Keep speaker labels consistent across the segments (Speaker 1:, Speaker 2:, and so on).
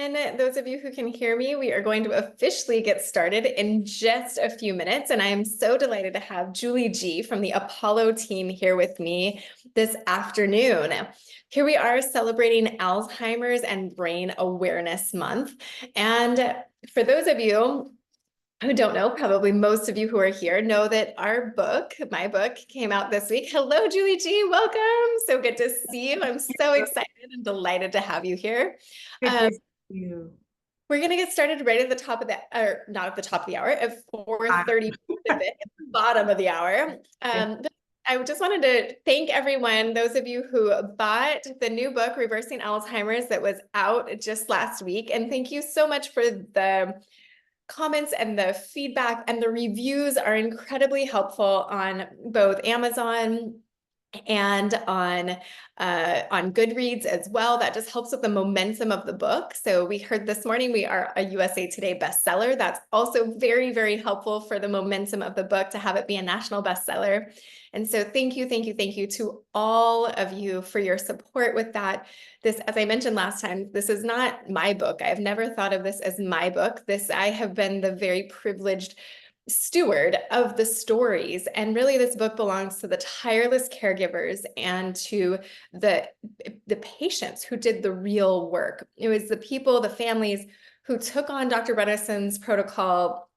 Speaker 1: everyone. Those of you who can hear me, we are going to officially get started in just a few minutes. And I am so delighted to have Julie G from the Apollo team here with me this afternoon. Here we are celebrating Alzheimer's and Brain Awareness Month. And for those of you who don't know, probably most of you who are here know that our book, my book, came out this week. Hello, Julie G. Welcome. So good to see you. I'm so excited and delighted to have you here.
Speaker 2: Good to see you.
Speaker 1: We're going to get started right at the top of the, or not at the top of the hour, at 4:30 at the bottom of the hour. But I just wanted to thank everyone, those of you who bought the new book, Reversing Alzheimer's, that was out just last week. And thank you so much for the comments and the feedback, and the reviews are incredibly helpful on both Amazon and on Goodreads as well. That just helps with the momentum of the book. So we heard this morning we are a USA Today bestseller. That's also very, very helpful for the momentum of the book to have it be a national bestseller. And so thank you to all of you for your support with that. This, as I mentioned last time, this is not my book. I have never thought of this as my book. I have been the very privileged steward of the stories. And really this book belongs to the tireless caregivers and to the patients who did the real work. It was the people, the families who took on Dr. Bredesen's protocol,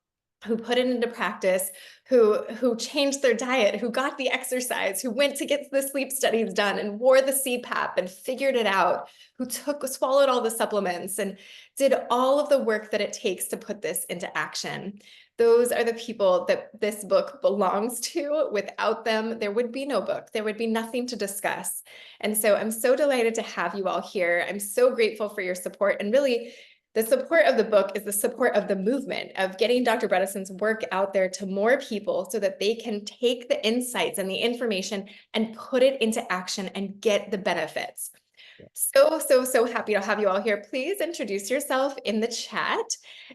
Speaker 1: who put it into practice, who changed their diet, who got the exercise, who went to get the sleep studies done and wore the CPAP and figured it out, who swallowed all the supplements and did all of the work that it takes to put this into action. Those are the people that this book belongs to. Without them, there would be no book. There would be nothing to discuss. And so I'm so delighted to have you all here. I'm so grateful for your support. And really, the support of the book is the support of the movement of getting Dr. Bredesen's work out there to more people so that they can take the insights and the information and put it into action and get the benefits. So happy to have you all here. Please introduce yourself in the chat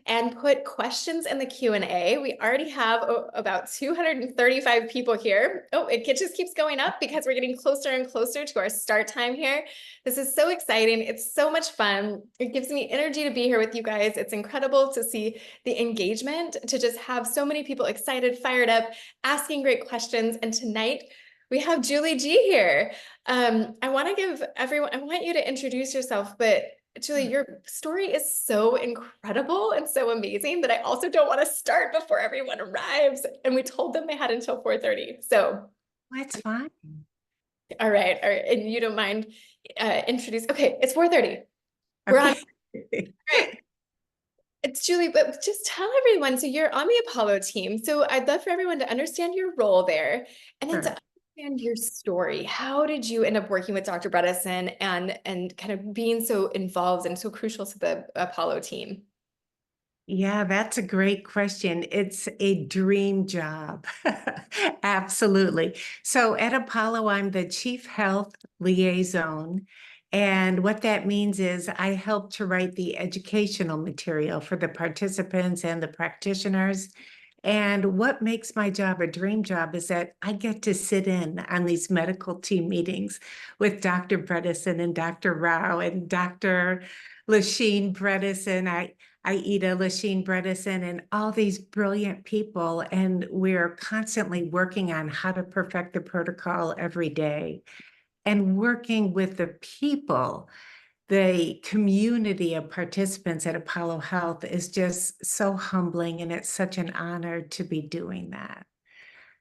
Speaker 1: and put questions in the Q&A. We already have about 235 people here. Oh, it just keeps going up because we're getting closer and closer to our start time here. This is so exciting. It's so much fun. It gives me energy to be here with you guys. It's incredible to see the engagement, to just have so many people excited, fired up, asking great questions. And tonight, we have Julie G here. I want you to introduce yourself, but Julie, your story is so incredible and so amazing that I also don't want to start before everyone arrives. And we told them they had until 4:30. So
Speaker 2: That's fine.
Speaker 1: All right. And you don't mind introduce? Okay, it's 4:30. We're on. Great. It's Julie, but just tell everyone, so you're on the Apollo team. So I'd love for everyone to understand your role there and then to understand your story. How did you end up working with Dr. Bredesen and kind of being so involved and so crucial to the Apollo team?
Speaker 2: Yeah, that's a great question. It's a dream job. Absolutely. So at Apollo, I'm the Chief Health Liaison. And what that means is I help to write the educational material for the participants and the practitioners. And what makes my job a dream job is that I get to sit in on these medical team meetings with Dr. Bredesen and Dr. Rao and Dr. Lasheen Bredesen. Aida Lasheen Bredesen and all these brilliant people. And we're constantly working on how to perfect the protocol every day. And working with the people, the community of participants at Apollo Health is just so humbling, and it's such an honor to be doing that.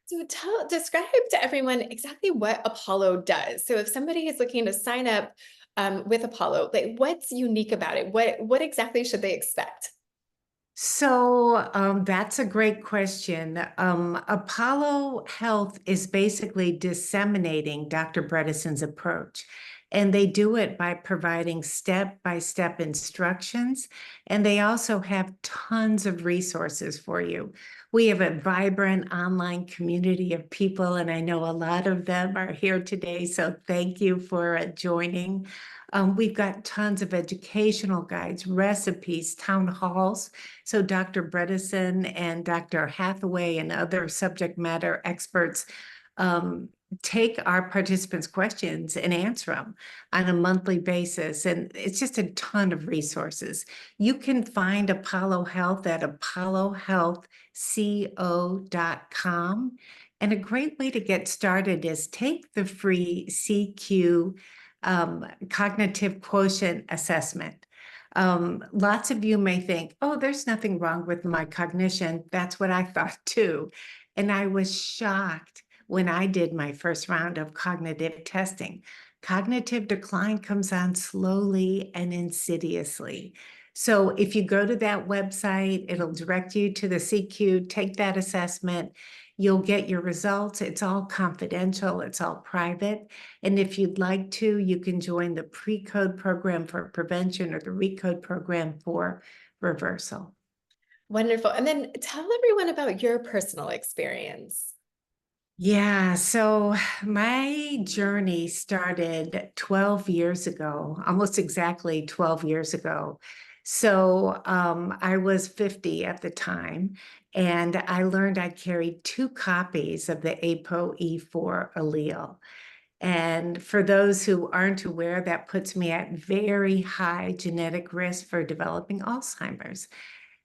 Speaker 1: So describe to everyone exactly what Apollo does. So if somebody is looking to sign up with Apollo, like what's unique about it? What exactly should they expect?
Speaker 2: So that's a great question. Apollo Health is basically disseminating Dr. Bredesen's approach. And they do it by providing step-by-step instructions. And they also have tons of resources for you. We have a vibrant online community of people, and I know a lot of them are here today. So thank you for joining. We've got tons of educational guides, recipes, town halls. So Dr. Bredesen and Dr. Hathaway and other subject matter experts take our participants' questions and answer them on a monthly basis. And it's just a ton of resources. You can find Apollo Health at apollohealthco.com. And a great way to get started is take the free CQ cognitive quotient assessment. Lots of you may think, oh, there's nothing wrong with my cognition. That's what I thought too. And I was shocked when I did my first round of cognitive testing. Cognitive decline comes on slowly and insidiously. So if you go to that website, it'll direct you to the CQ, take that assessment. You'll get your results. It's all confidential. It's all private. And if you'd like to, you can join the pre-code program for prevention or the recode program for reversal.
Speaker 1: Wonderful. And then tell everyone about your personal experience.
Speaker 2: Yeah, so my journey started 12 years ago, almost exactly 12 years ago. So I was 50 at the time, and I learned I carried 2 copies of the ApoE4 allele. And for those who aren't aware, that puts me at very high genetic risk for developing Alzheimer's.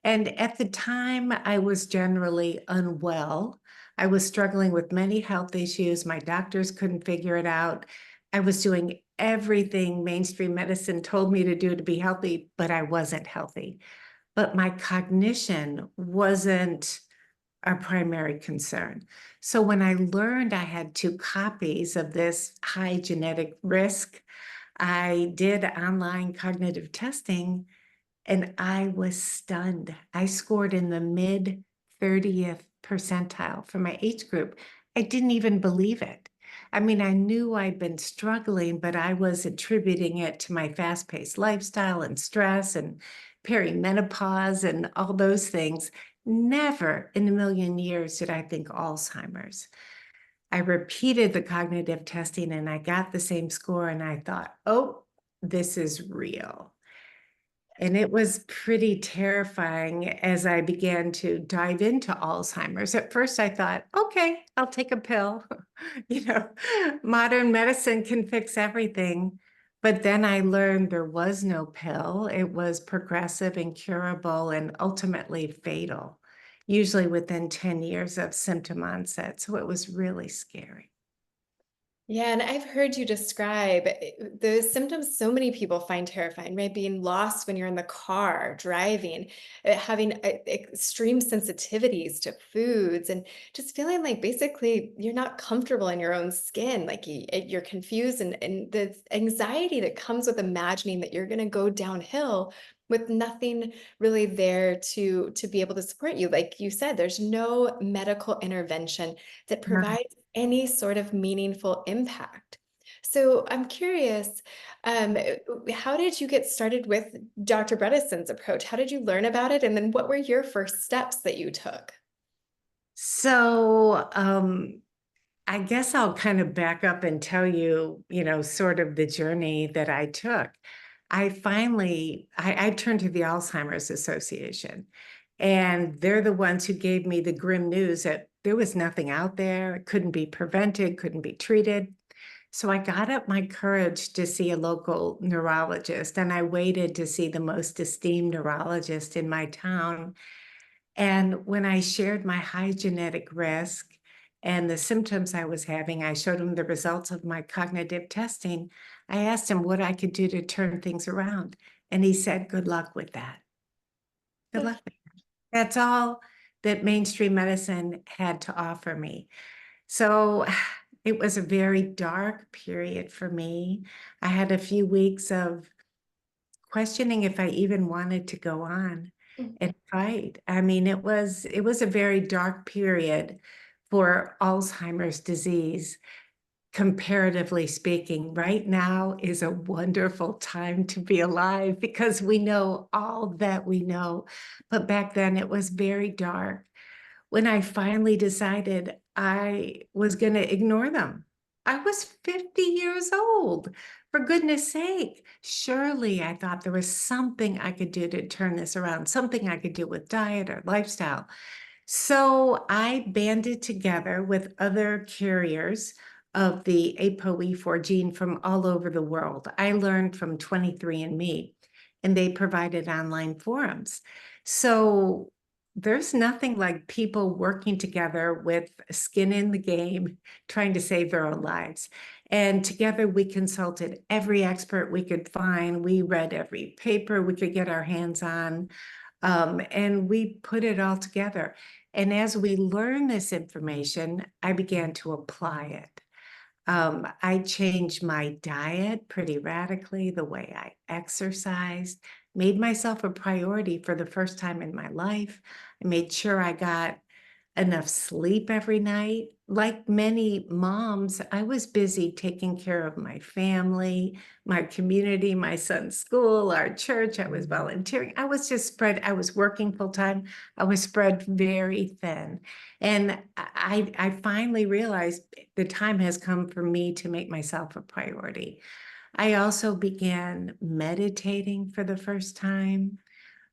Speaker 2: And at the time, I was generally unwell. I was struggling with many health issues. My doctors couldn't figure it out. I was doing everything mainstream medicine told me to do to be healthy, but I wasn't healthy. But my cognition wasn't a primary concern. So when I learned I had 2 copies of this high genetic risk, I did online cognitive testing and I was stunned. I scored in the mid 30th percentile for my age group. I didn't even believe it. I mean, I knew I'd been struggling, but I was attributing it to my fast-paced lifestyle and stress and perimenopause and all those things. Never in a million years did I think Alzheimer's. I repeated the cognitive testing and I got the same score, and I thought, oh, this is real. And it was pretty terrifying as I began to dive into Alzheimer's. At first, I thought, okay, I'll take a pill. Modern medicine can fix everything. But then I learned there was no pill. It was progressive, incurable, and ultimately fatal, usually within 10 years of symptom onset. So it was really scary.
Speaker 1: Yeah, and I've heard you describe the symptoms so many people find terrifying, right? Being lost when you're in the car, driving, having extreme sensitivities to foods, and just feeling like basically you're not comfortable in your own skin, like you're confused, and the anxiety that comes with imagining that you're going to go downhill with nothing really there to be able to support you. Like you said, there's no medical intervention that provides any sort of meaningful impact. So I'm curious, how did you get started with Dr. Bredesen's approach? How did you learn about it? And then what were your first steps that you took?
Speaker 2: So I guess I'll kind of back up and tell you, sort of the journey that I took. I turned to the Alzheimer's Association, and they're the ones who gave me the grim news that there was nothing out there. It couldn't be prevented, couldn't be treated. So I got up my courage to see a local neurologist, and I waited to see the most esteemed neurologist in my town. And when I shared my high genetic risk and the symptoms I was having, I showed him the results of my cognitive testing. I asked him what I could do to turn things around. And he said, good luck with that. Good luck with that. That's all that mainstream medicine had to offer me. So it was a very dark period for me. I had a few weeks of questioning if I even wanted to go on and fight. I mean, it was a very dark period for Alzheimer's disease, comparatively speaking. Right now is a wonderful time to be alive because we know all that we know. But back then it was very dark. When I finally decided I was going to ignore them, I was 50 years old. For goodness sake, surely I thought there was something I could do to turn this around, something I could do with diet or lifestyle. So I banded together with other carriers of the ApoE4 gene from all over the world. I learned from 23andMe, and they provided online forums. So there's nothing like people working together with skin in the game, trying to save their own lives. And together we consulted every expert we could find. We read every paper we could get our hands on, and we put it all together. And as we learned this information, I began to apply it. I changed my diet pretty radically, the way I exercised, made myself a priority for the first time in my life. I made sure I got enough sleep every night. Like many moms, I was busy taking care of my family, my community, my son's school, our church. I was volunteering. I was just spread. I was working full time. I was spread very thin. And I finally realized the time has come for me to make myself a priority. I also began meditating for the first time.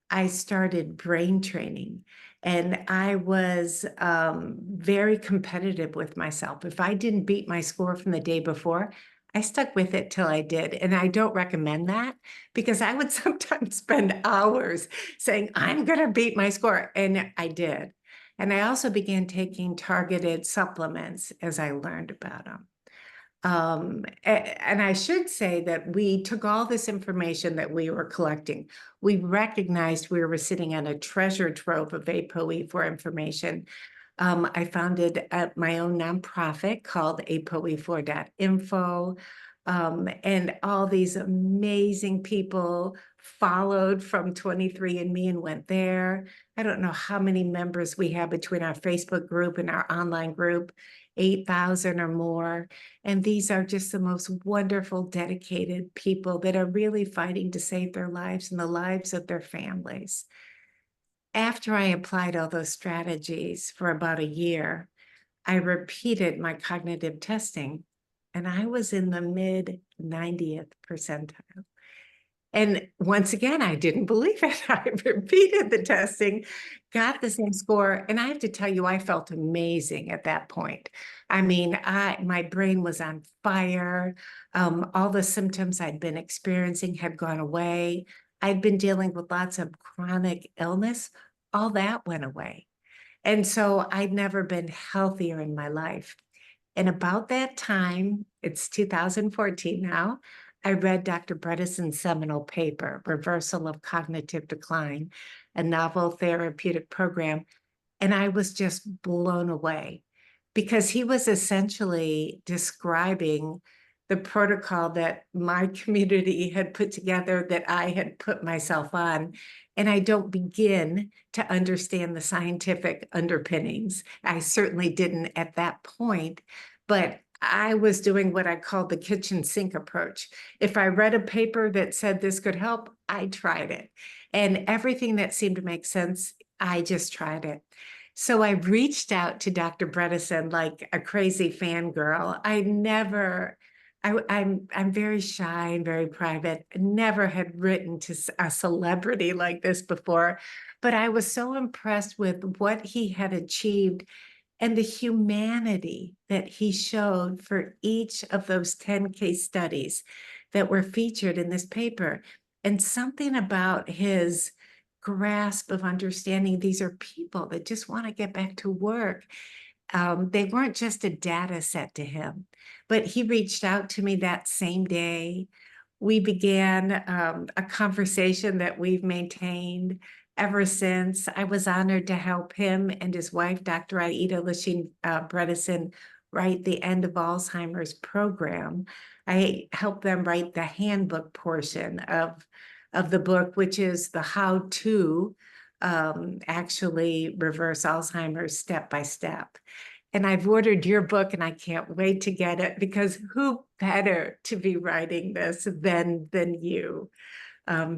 Speaker 2: I started brain training, and I was very competitive with myself. If I didn't beat my score from the day before, I stuck with it till I did. And I don't recommend that, because I would sometimes spend hours saying, I'm going to beat my score. And I did. And I also began taking targeted supplements as I learned about them. And I should say that we took all this information that we were collecting. We recognized we were sitting on a treasure trove of ApoE4 information. I founded my own nonprofit called apoe4.info. And all these amazing people followed from 23andMe and went there. I don't know how many members we have between our Facebook group and our online group, 8,000 or more. And these are just the most wonderful, dedicated people that are really fighting to save their lives and the lives of their families. After I applied all those strategies for about a year, I repeated my cognitive testing, and I was in the mid 90th percentile. And once again, I didn't believe it. I repeated the testing, got the same score. And I have to tell you, I felt amazing at that point. I mean, my brain was on fire. All the symptoms I'd been experiencing had gone away. I'd been dealing with lots of chronic illness. All that went away. And so I'd never been healthier in my life. And about that time, it's 2014 now, I read Dr. Bredeson's seminal paper, Reversal of Cognitive Decline, a novel therapeutic program. And I was just blown away, because he was essentially describing the protocol that my community had put together, that I had put myself on. And I don't begin to understand the scientific underpinnings. I certainly didn't at that point, but I was doing what I called the kitchen sink approach. If I read a paper that said this could help, I tried it. And everything that seemed to make sense, I just tried it. So I reached out to Dr. Bredesen like a crazy fangirl. I'm very shy and very private. Never had written to a celebrity like this before, but I was so impressed with what he had achieved and the humanity that he showed for each of those 10 case studies that were featured in this paper. And something about his grasp of understanding these are people that just want to get back to work. They weren't just a data set to him, but he reached out to me that same day. We began a conversation that we've maintained ever since. I was honored to help him and his wife, Dr. Aida Lasheen Bredesen, write the End of Alzheimer's program. I helped them write the handbook portion of the book, which is the how-to actually reverse Alzheimer's step by step. And I've ordered your book, and I can't wait to get it, because who better to be writing this than you?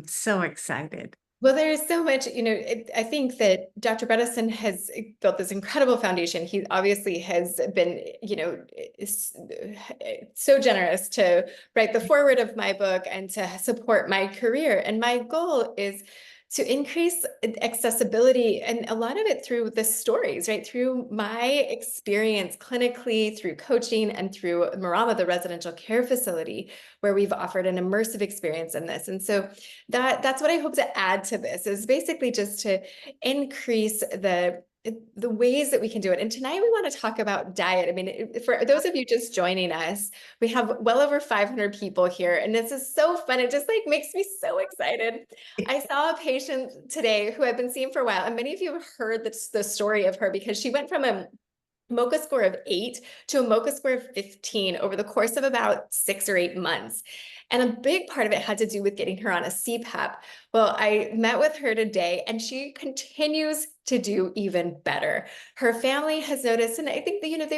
Speaker 2: So excited.
Speaker 1: Well, there's so much, I think that Dr. Bredesen has built this incredible foundation. He obviously has been, so generous to write the foreword of my book and to support my career. And my goal is to increase accessibility, and a lot of it through the stories, right? Through my experience clinically, through coaching, and through Marama, the residential care facility, where we've offered an immersive experience in this. And so that's what I hope to add to this, is basically just to increase the ways that we can do it. And tonight we want to talk about diet. I mean, for those of you just joining us, we have well over 500 people here, and this is so fun. It just like makes me so excited. I saw a patient today who I've been seeing for a while, and many of you have heard the story of her, because she went from a MoCA score of 8 to a MoCA score of 15 over the course of about 6 or 8 months. And a big part of it had to do with getting her on a CPAP. Well, I met with her today, and she continues to do even better. Her family has noticed, and I think that, you know,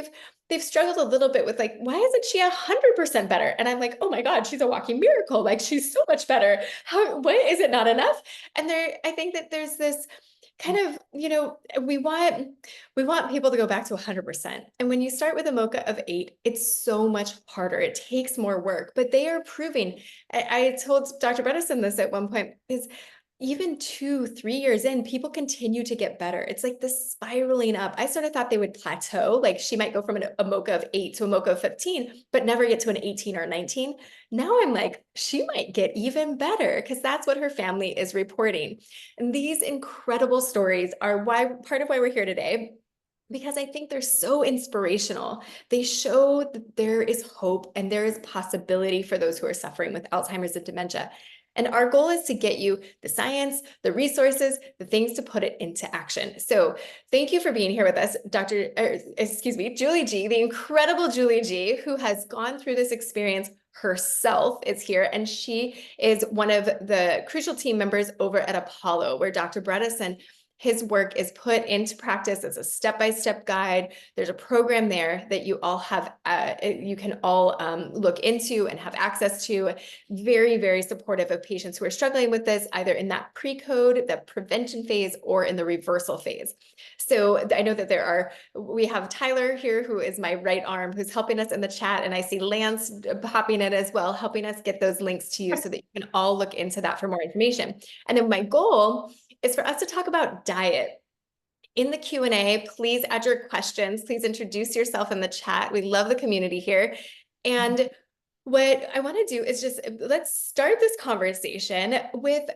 Speaker 1: they've struggled a little bit with like, why isn't she 100% better? And I'm like, oh my God, she's a walking miracle. Like, she's so much better. What is it not enough? And I think that there's this kind of, you know, we want people to go back to 100%. And when you start with a MoCA of 8, it's so much harder. It takes more work, but they are proving. I told Dr. Bredesen this at one point, is even 2, 3 years in, people continue to get better. It's like this spiraling up. I sort of thought they would plateau. Like, she might go from a MoCA of 8 to a MoCA of 15, but never get to an 18 or a 19. Now I'm like, she might get even better, because that's what her family is reporting. And these incredible stories are part of why we're here today, because I think they're so inspirational. They show that there is hope and there is possibility for those who are suffering with Alzheimer's and dementia. And our goal is to get you the science, the resources, the things to put it into action. So thank you for being here with us, Julie G, the incredible Julie G, who has gone through this experience herself, is here. And she is one of the crucial team members over at Apollo, where Dr. Bredesen, his work is put into practice as a step-by-step guide. There's a program there that you all have, you can all look into and have access to. Very, very supportive of patients who are struggling with this, either in that pre-code, the prevention phase, or in the reversal phase. So I know that we have Tyler here, who is my right arm, who's helping us in the chat. And I see Lance popping in as well, helping us get those links to you so that you can all look into that for more information. And then my goal is for us to talk about diet. In the Q&A, please add your questions. Please introduce yourself in the chat. We love the community here. And what I want to do is just, let's start this conversation with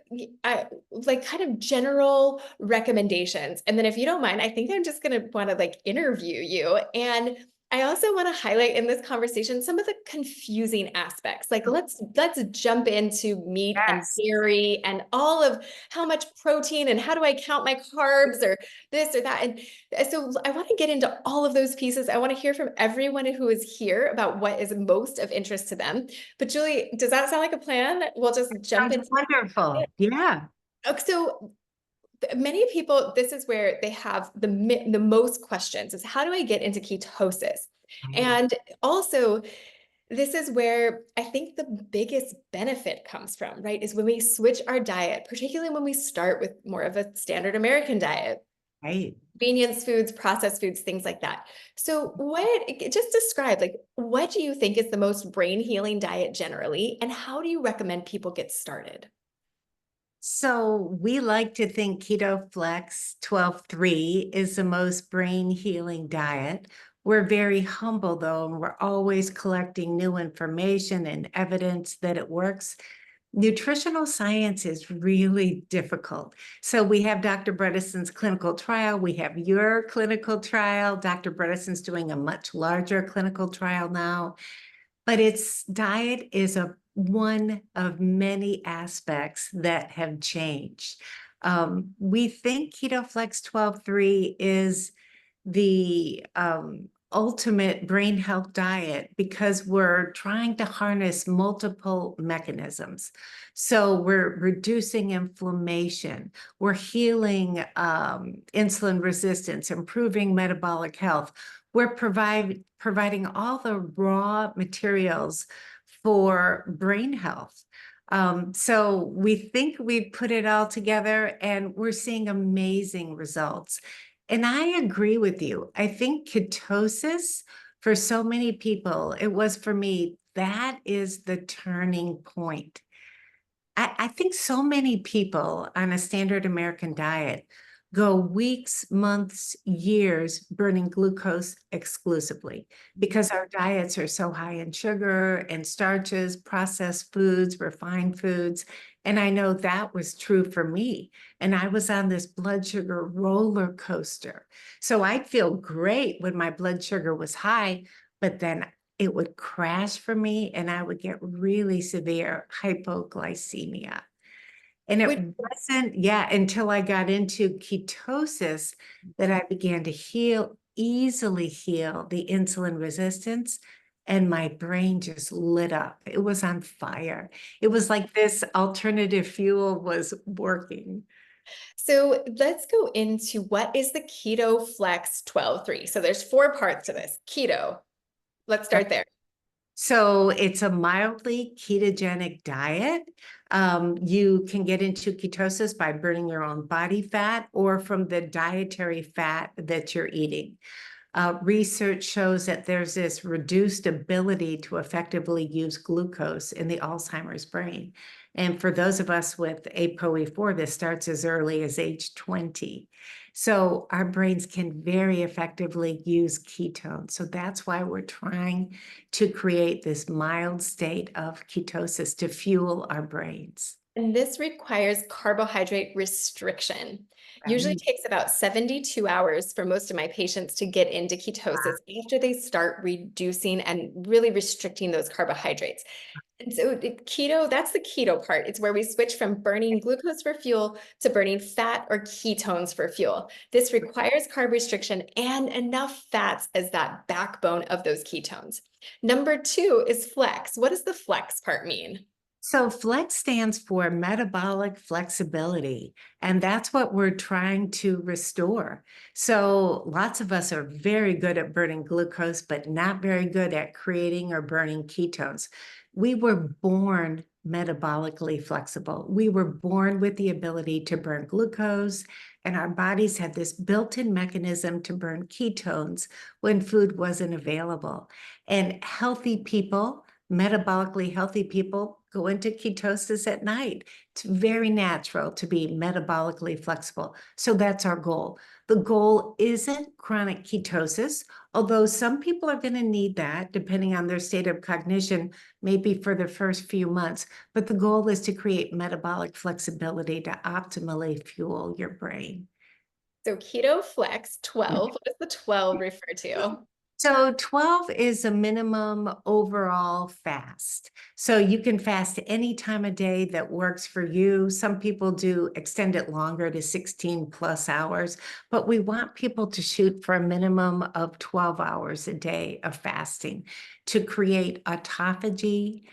Speaker 1: like kind of general recommendations. And then if you don't mind, I think I'm just going to want to like interview you. And I also want to highlight in this conversation some of the confusing aspects. Like, let's jump into meat and dairy and all of how much protein and how do I count my carbs or this or that. And so I want to get into all of those pieces. I want to hear from everyone who is here about what is most of interest to them. But Julie, does that sound like a plan? We'll just jump into
Speaker 2: wonderful. Yeah.
Speaker 1: Okay, so many people, this is where they have the most questions, is how do I get into ketosis? And also, this is where I think the biggest benefit comes from, right? Is when we switch our diet, particularly when we start with more of a standard American diet.
Speaker 2: Right.
Speaker 1: Convenience foods, processed foods, things like that. So just describe, like, what do you think is the most brain healing diet generally? And how do you recommend people get started?
Speaker 2: So we like to think KetoFLEX 12-3 is the most brain healing diet. We're very humble though, and we're always collecting new information and evidence that it works. Nutritional science is really difficult. So we have Dr. Bredesen's clinical trial. We have your clinical trial. Dr. Bredesen's doing a much larger clinical trial now. But diet is one of many aspects that have changed. We think KetoFLEX 12-3 is the ultimate brain health diet because we're trying to harness multiple mechanisms. So we're reducing inflammation, we're healing insulin resistance, improving metabolic health. We're providing all the raw materials for brain health. So we think we put it all together and we're seeing amazing results. And I agree with you. I think ketosis, for so many people, it was for me, that is the turning point. I think so many people on a standard American diet go weeks, months, years burning glucose exclusively because our diets are so high in sugar and starches, processed foods, refined foods. And I know that was true for me. And I was on this blood sugar roller coaster. So I'd feel great when my blood sugar was high, but then it would crash for me and I would get really severe hypoglycemia. And it
Speaker 1: Which
Speaker 2: wasn't, yeah, until I got into ketosis that I began to easily heal the insulin resistance. And my brain just lit up. It was on fire. It was like this alternative fuel was working.
Speaker 1: So let's go into what is the KetoFLEX 12-3. So there's 4 parts to this. Keto. Let's start there.
Speaker 2: So it's a mildly ketogenic diet. You can get into ketosis by burning your own body fat or from the dietary fat that you're eating. Research shows that there's this reduced ability to effectively use glucose in the Alzheimer's brain. And for those of us with ApoE4, this starts as early as age 20. So our brains can very effectively use ketones. So that's why we're trying to create this mild state of ketosis to fuel our brains.
Speaker 1: And this requires carbohydrate restriction. Usually
Speaker 2: Right.
Speaker 1: takes about 72 hours for most of my patients to get into ketosis after they start reducing and really restricting those carbohydrates. And so keto, that's the keto part. It's where we switch from burning glucose for fuel to burning fat or ketones for fuel. This requires carb restriction and enough fats as that backbone of those ketones. Number 2 is flex. What does the flex part mean?
Speaker 2: So FLEX stands for metabolic flexibility, and that's what we're trying to restore. So lots of us are very good at burning glucose, but not very good at creating or burning ketones. We were born metabolically flexible. We were born with the ability to burn glucose, and our bodies had this built-in mechanism to burn ketones when food wasn't available. And healthy people, metabolically healthy people, go into ketosis at night. It's very natural to be metabolically flexible. So that's our goal. The goal isn't chronic ketosis, although some people are going to need that depending on their state of cognition, maybe for the first few months. But the goal is to create metabolic flexibility to optimally fuel your brain.
Speaker 1: So KetoFLEX 12, what does the 12 refer to?
Speaker 2: So 12 is a minimum overall fast. So you can fast any time of day that works for you. Some people do extend it longer to 16 plus hours, but we want people to shoot for a minimum of 12 hours a day of fasting to create autophagy.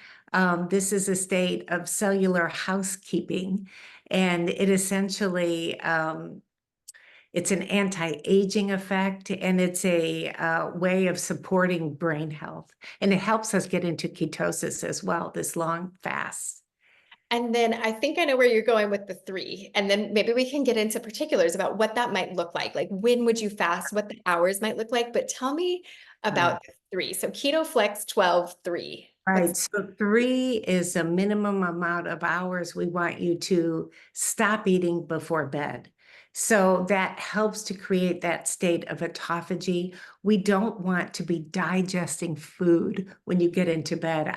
Speaker 2: This is a state of cellular housekeeping, and it essentially it's an anti-aging effect, and it's a way of supporting brain health. And it helps us get into ketosis as well, this long fast.
Speaker 1: And then I think I know where you're going with the 3. And then maybe we can get into particulars about what that might look like. Like when would you fast, what the hours might look like. But tell me
Speaker 2: Right.
Speaker 1: about the 3. So KetoFLEX 12-3.
Speaker 2: Right. So 3 is a minimum amount of hours we want you to stop eating before bed. So that helps to create that state of autophagy. We don't want to be digesting food when you get into bed.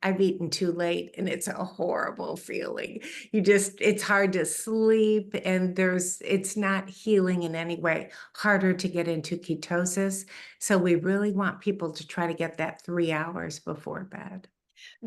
Speaker 2: I've eaten too late and it's a horrible feeling. It's hard to sleep and it's not healing in any way, harder to get into ketosis. So we really want people to try to get that 3 hours before bed.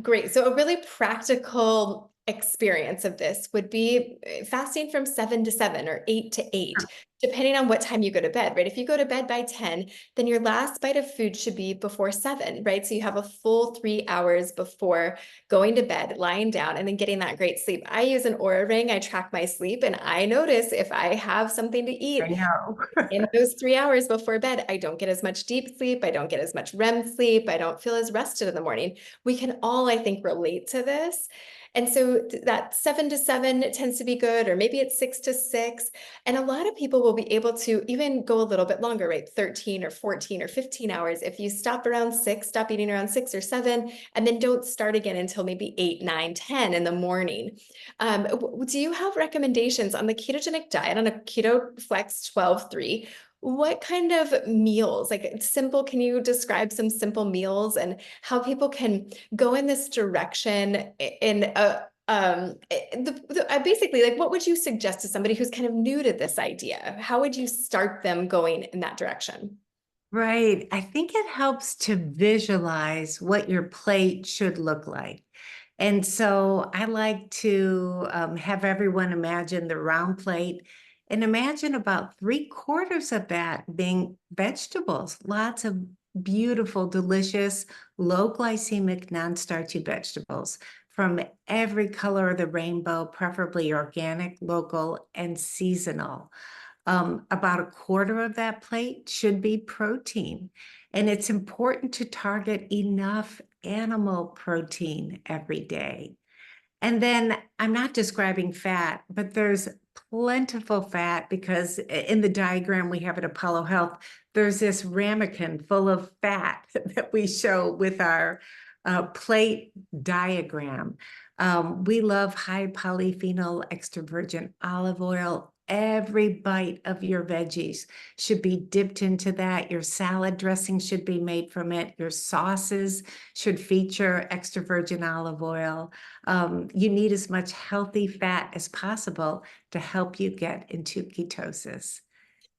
Speaker 1: Great. So a really practical experience of this would be fasting from 7 to 7 or 8 to 8, depending on what time you go to bed, right? If you go to bed by 10, then your last bite of food should be before 7, right? So you have a full 3 hours before going to bed, lying down, and then getting that great sleep. I use an Oura ring. I track my sleep, and I notice if I have something to eat
Speaker 2: I know.
Speaker 1: in those 3 hours before bed, I don't get as much deep sleep. I don't get as much REM sleep. I don't feel as rested in the morning. We can all, I think, relate to this. And so that 7 to 7 tends to be good, or maybe it's 6 to 6. And a lot of people will be able to even go a little bit longer, right? 13 or 14 or 15 hours. If you stop around 6, stop eating around 6 or 7, and then don't start again until maybe 8, 9, 10 in the morning. Do you have recommendations on the ketogenic diet on a KetoFLEX 12-3? What kind of meals, like simple, can you describe some simple meals and how people can go in this direction in basically, like, what would you suggest to somebody who's kind of new to this idea? How would you start them going in that direction?
Speaker 2: Right. I think it helps to visualize what your plate should look like. And so I like to have everyone imagine the round plate and imagine about 3/4 of that being vegetables, lots of beautiful, delicious, low glycemic, non-starchy vegetables from every color of the rainbow, preferably organic, local, and seasonal. About 1/4 of that plate should be protein. And it's important to target enough animal protein every day. And then I'm not describing fat, but there's plentiful fat because in the diagram we have at Apollo Health, there's this ramekin full of fat that we show with our plate diagram. We love high polyphenol extra virgin olive oil. Every bite of your veggies should be dipped into that. Your salad dressing should be made from it. Your sauces should feature extra virgin olive oil. You need as much healthy fat as possible to help you get into ketosis.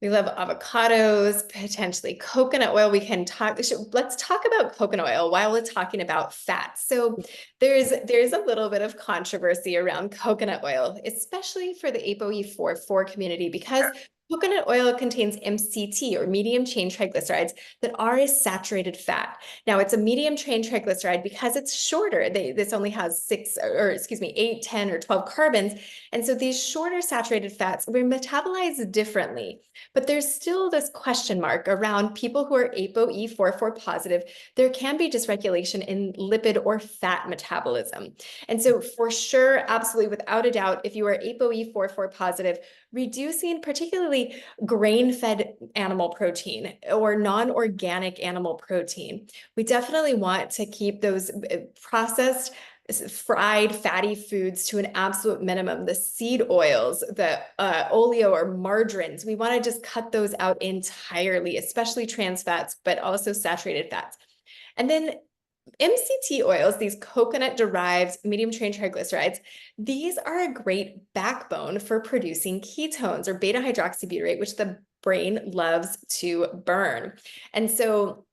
Speaker 1: We love avocados, potentially coconut oil. We can talk, let's talk about coconut oil while we're talking about fat. So there's a little bit of controversy around coconut oil, especially for the ApoE44 community, because coconut oil contains MCT, or medium chain triglycerides, that are a saturated fat. Now, it's a medium chain triglyceride because it's shorter. This only has 8, 10, or 12 carbons. And so these shorter saturated fats were metabolized differently. But there's still this question mark around people who are ApoE44 positive. There can be dysregulation in lipid or fat metabolism. And so for sure, absolutely, without a doubt, if you are ApoE44 positive, reducing particularly grain-fed animal protein or non-organic animal protein, we definitely want to keep those processed fried fatty foods to an absolute minimum. The seed oils, the oleo or margarines, we want to just cut those out entirely, especially trans fats, but also saturated fats. And then MCT oils, these coconut-derived medium chain triglycerides, these are a great backbone for producing ketones, or beta hydroxybutyrate, which the brain loves to burn. And so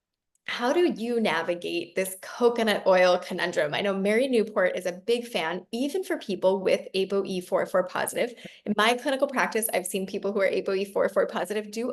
Speaker 1: how do you navigate this coconut oil conundrum? I know Mary Newport is a big fan, even for people with ApoE44 positive. In my clinical practice, I've seen people who are ApoE44 positive do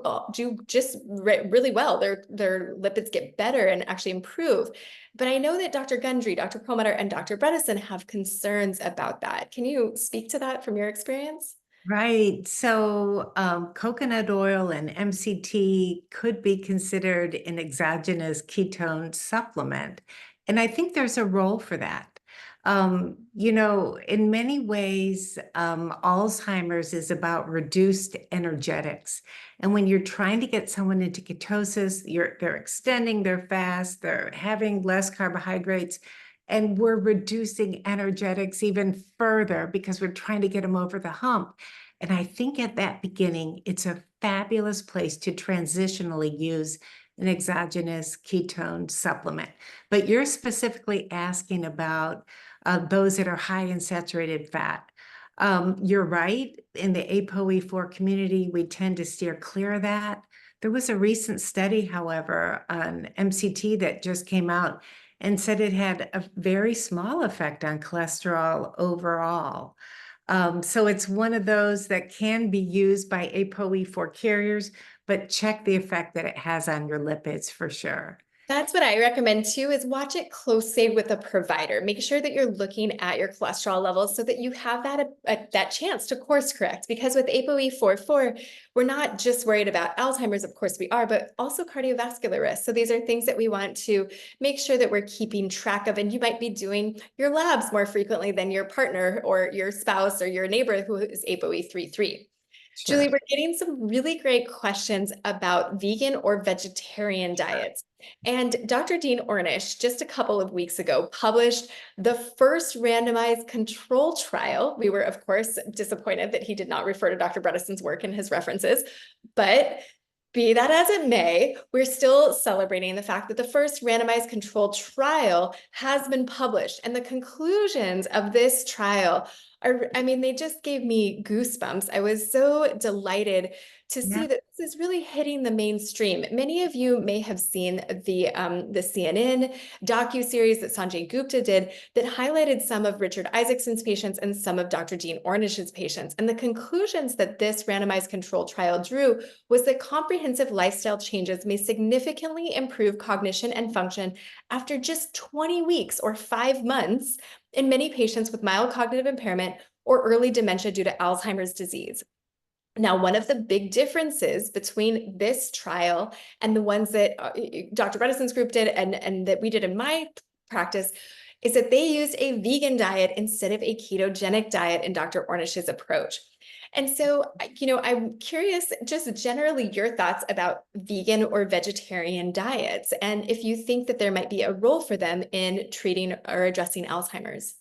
Speaker 1: just really well. Their lipids get better and actually improve. But I know that Dr. Gundry, Dr. Perlmutter, and Dr. Bredesen have concerns about that. Can you speak to that from your experience?
Speaker 2: Right. So coconut oil and MCT could be considered an exogenous ketone supplement. And I think there's a role for that. In many ways, Alzheimer's is about reduced energetics. And when you're trying to get someone into ketosis, they're extending their fast, they're having less carbohydrates, and we're reducing energetics even further because we're trying to get them over the hump. And I think at that beginning, it's a fabulous place to transitionally use an exogenous ketone supplement. But you're specifically asking about those that are high in saturated fat. You're right. In the ApoE4 community, we tend to steer clear of that. There was a recent study, however, on MCT that just came out and said it had a very small effect on cholesterol overall. So it's one of those that can be used by ApoE4 carriers, but check the effect that it has on your lipids for sure.
Speaker 1: That's what I recommend too, is watch it closely with a provider. Make sure that you're looking at your cholesterol levels so that you have that chance to course correct. Because with ApoE44, we're not just worried about Alzheimer's, of course we are, but also cardiovascular risk. So these are things that we want to make sure that we're keeping track of. And you might be doing your labs more frequently than your partner or your spouse or your neighbor who is ApoE33. Julie,
Speaker 2: Sure.
Speaker 1: we're getting some really great questions about vegan or vegetarian diets. And Dr. Dean Ornish, just a couple of weeks ago, published the first randomized control trial. We were, of course, disappointed that he did not refer to Dr. Bredesen's work in his references, but be that as it may, we're still celebrating the fact that the first randomized controlled trial has been published. And the conclusions of this trial are, I mean, they just gave me goosebumps. I was so delighted to
Speaker 2: Yeah.
Speaker 1: see that this is really hitting the mainstream. Many of you may have seen the CNN docuseries that Sanjay Gupta did that highlighted some of Richard Isaacson's patients and some of Dr. Dean Ornish's patients. And the conclusions that this randomized controlled trial drew was that comprehensive lifestyle changes may significantly improve cognition and function after just 20 weeks or 5 months in many patients with mild cognitive impairment or early dementia due to Alzheimer's disease. Now, one of the big differences between this trial and the ones that Dr. Bredesen's group did and that we did in my practice is that they used a vegan diet instead of a ketogenic diet in Dr. Ornish's approach. And so, I'm curious, just generally your thoughts about vegan or vegetarian diets, and if you think that there might be a role for them in treating or addressing Alzheimer's.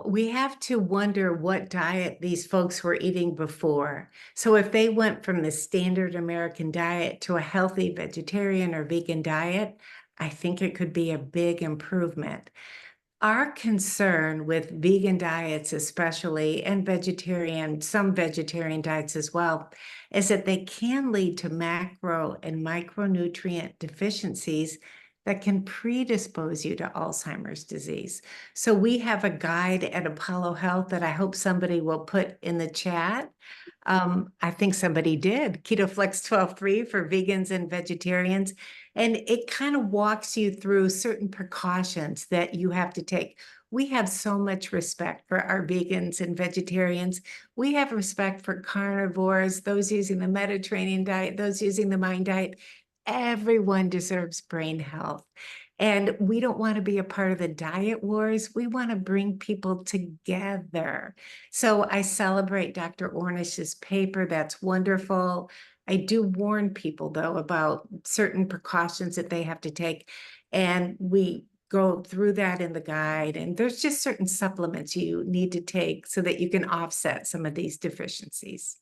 Speaker 2: We have to wonder what diet these folks were eating before. So if they went from the standard American diet to a healthy vegetarian or vegan diet, I think it could be a big improvement. Our concern with vegan diets, especially, and some vegetarian diets as well, is that they can lead to macro and micronutrient deficiencies that can predispose you to Alzheimer's disease. So we have a guide at Apollo Health that I hope somebody will put in the chat. I think somebody did, KetoFLEX 12.3 for vegans and vegetarians. And it kind of walks you through certain precautions that you have to take. We have so much respect for our vegans and vegetarians. We have respect for carnivores, those using the Mediterranean diet, those using the Mind diet. Everyone deserves brain health. And we don't want to be a part of the diet wars. We want to bring people together. So I celebrate Dr. Ornish's paper. That's wonderful. I do warn people, though, about certain precautions that they have to take. And we go through that in the guide. And there's just certain supplements you need to take so that you can offset some of these deficiencies.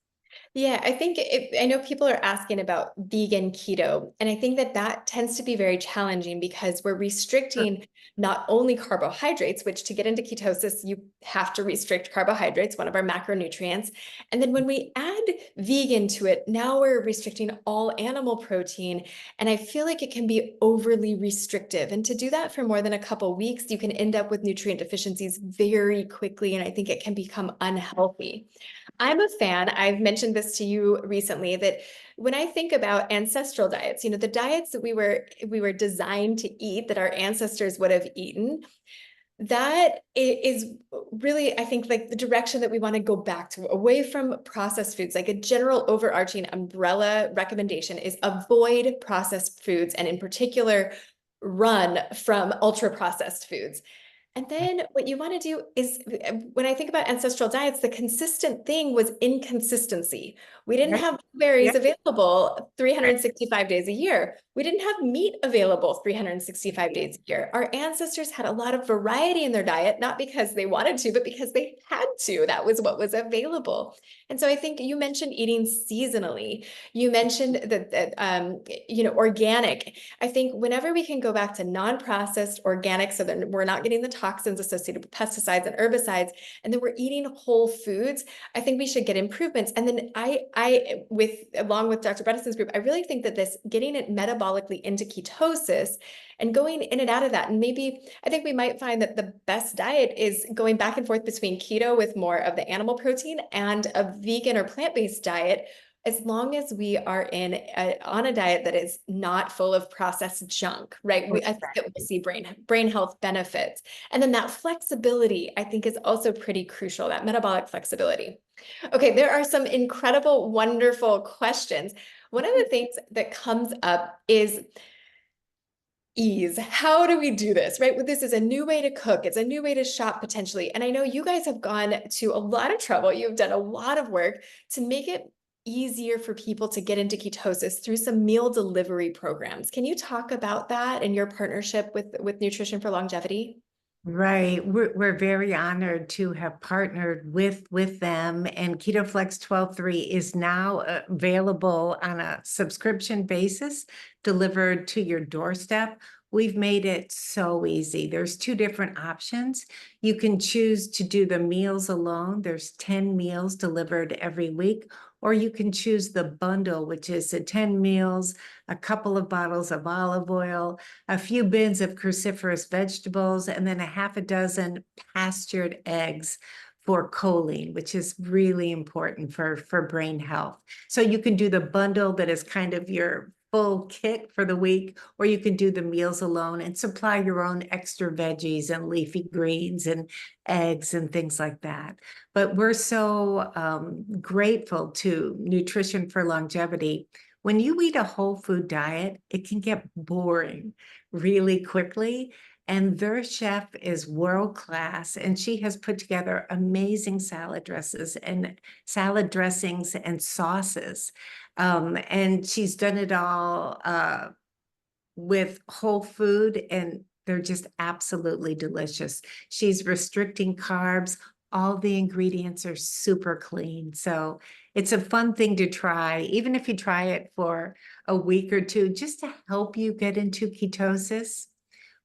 Speaker 1: Yeah, I know people are asking about vegan keto, and I think that that tends to be very challenging because we're restricting not only carbohydrates, which to get into ketosis, you have to restrict carbohydrates, one of our macronutrients. And then when we add vegan to it, now we're restricting all animal protein. And I feel like it can be overly restrictive. And to do that for more than a couple weeks, you can end up with nutrient deficiencies very quickly. And I think it can become unhealthy. I'm a fan. I've mentioned this to you recently that when I think about ancestral diets, the diets that we were designed to eat, that our ancestors would have eaten, that is really, I think, like the direction that we want to go back to, away from processed foods. Like a general overarching umbrella recommendation is avoid processed foods, and in particular, run from ultra processed foods. And then what you want to do is, when I think about ancestral diets, the consistent thing was inconsistency. We didn't
Speaker 2: Right?
Speaker 1: have berries
Speaker 2: Yeah.
Speaker 1: available 365 days a year. We didn't have meat available 365 days a year. Our ancestors had a lot of variety in their diet, not because they wanted to, but because they had to. That was what was available. And so I think you mentioned eating seasonally. You mentioned that organic. I think whenever we can go back to non-processed organic, so that we're not getting the toxins associated with pesticides and herbicides, and then we're eating whole foods, I think we should get improvements. And then along with Dr. Bredesen's group, I really think that this getting it metabolically into ketosis and going in and out of that, and maybe I think we might find that the best diet is going back and forth between keto with more of the animal protein and a vegan or plant-based diet as long as we are on a diet that is not full of processed junk, right? I think that we'll see brain health benefits. And then that flexibility, I think, is also pretty crucial, that metabolic flexibility. Okay, there are some incredible, wonderful questions. One of the things that comes up is ease. How do we do this, right? Well, this is a new way to cook. It's a new way to shop potentially. And I know you guys have gone to a lot of trouble. You've done a lot of work to make it easier for people to get into ketosis through some meal delivery programs. Can you talk about that and your partnership with Nutrition for Longevity?
Speaker 2: Right. We're very honored to have partnered with them, and KetoFLEX 12.3 is now available on a subscription basis, delivered to your doorstep. We've made it so easy. There's two different options. You can choose to do the meals alone. There's 10 meals delivered every week, or you can choose the bundle, which is the 10 meals, a couple of bottles of olive oil, a few bins of cruciferous vegetables, and then a half a dozen pastured eggs for choline, which is really important for brain health. So you can do the bundle that is kind of your full kit for the week, or you can do the meals alone and supply your own extra veggies and leafy greens and eggs and things like that. But we're so grateful to Nutrition for Longevity. When you eat a whole food diet, it can get boring really quickly. And their chef is world class, and she has put together amazing salad dressings and sauces. And she's done it all with whole food, and they're just absolutely delicious. She's restricting carbs. All the ingredients are super clean. So it's a fun thing to try, even if you try it for a week or two, just to help you get into ketosis.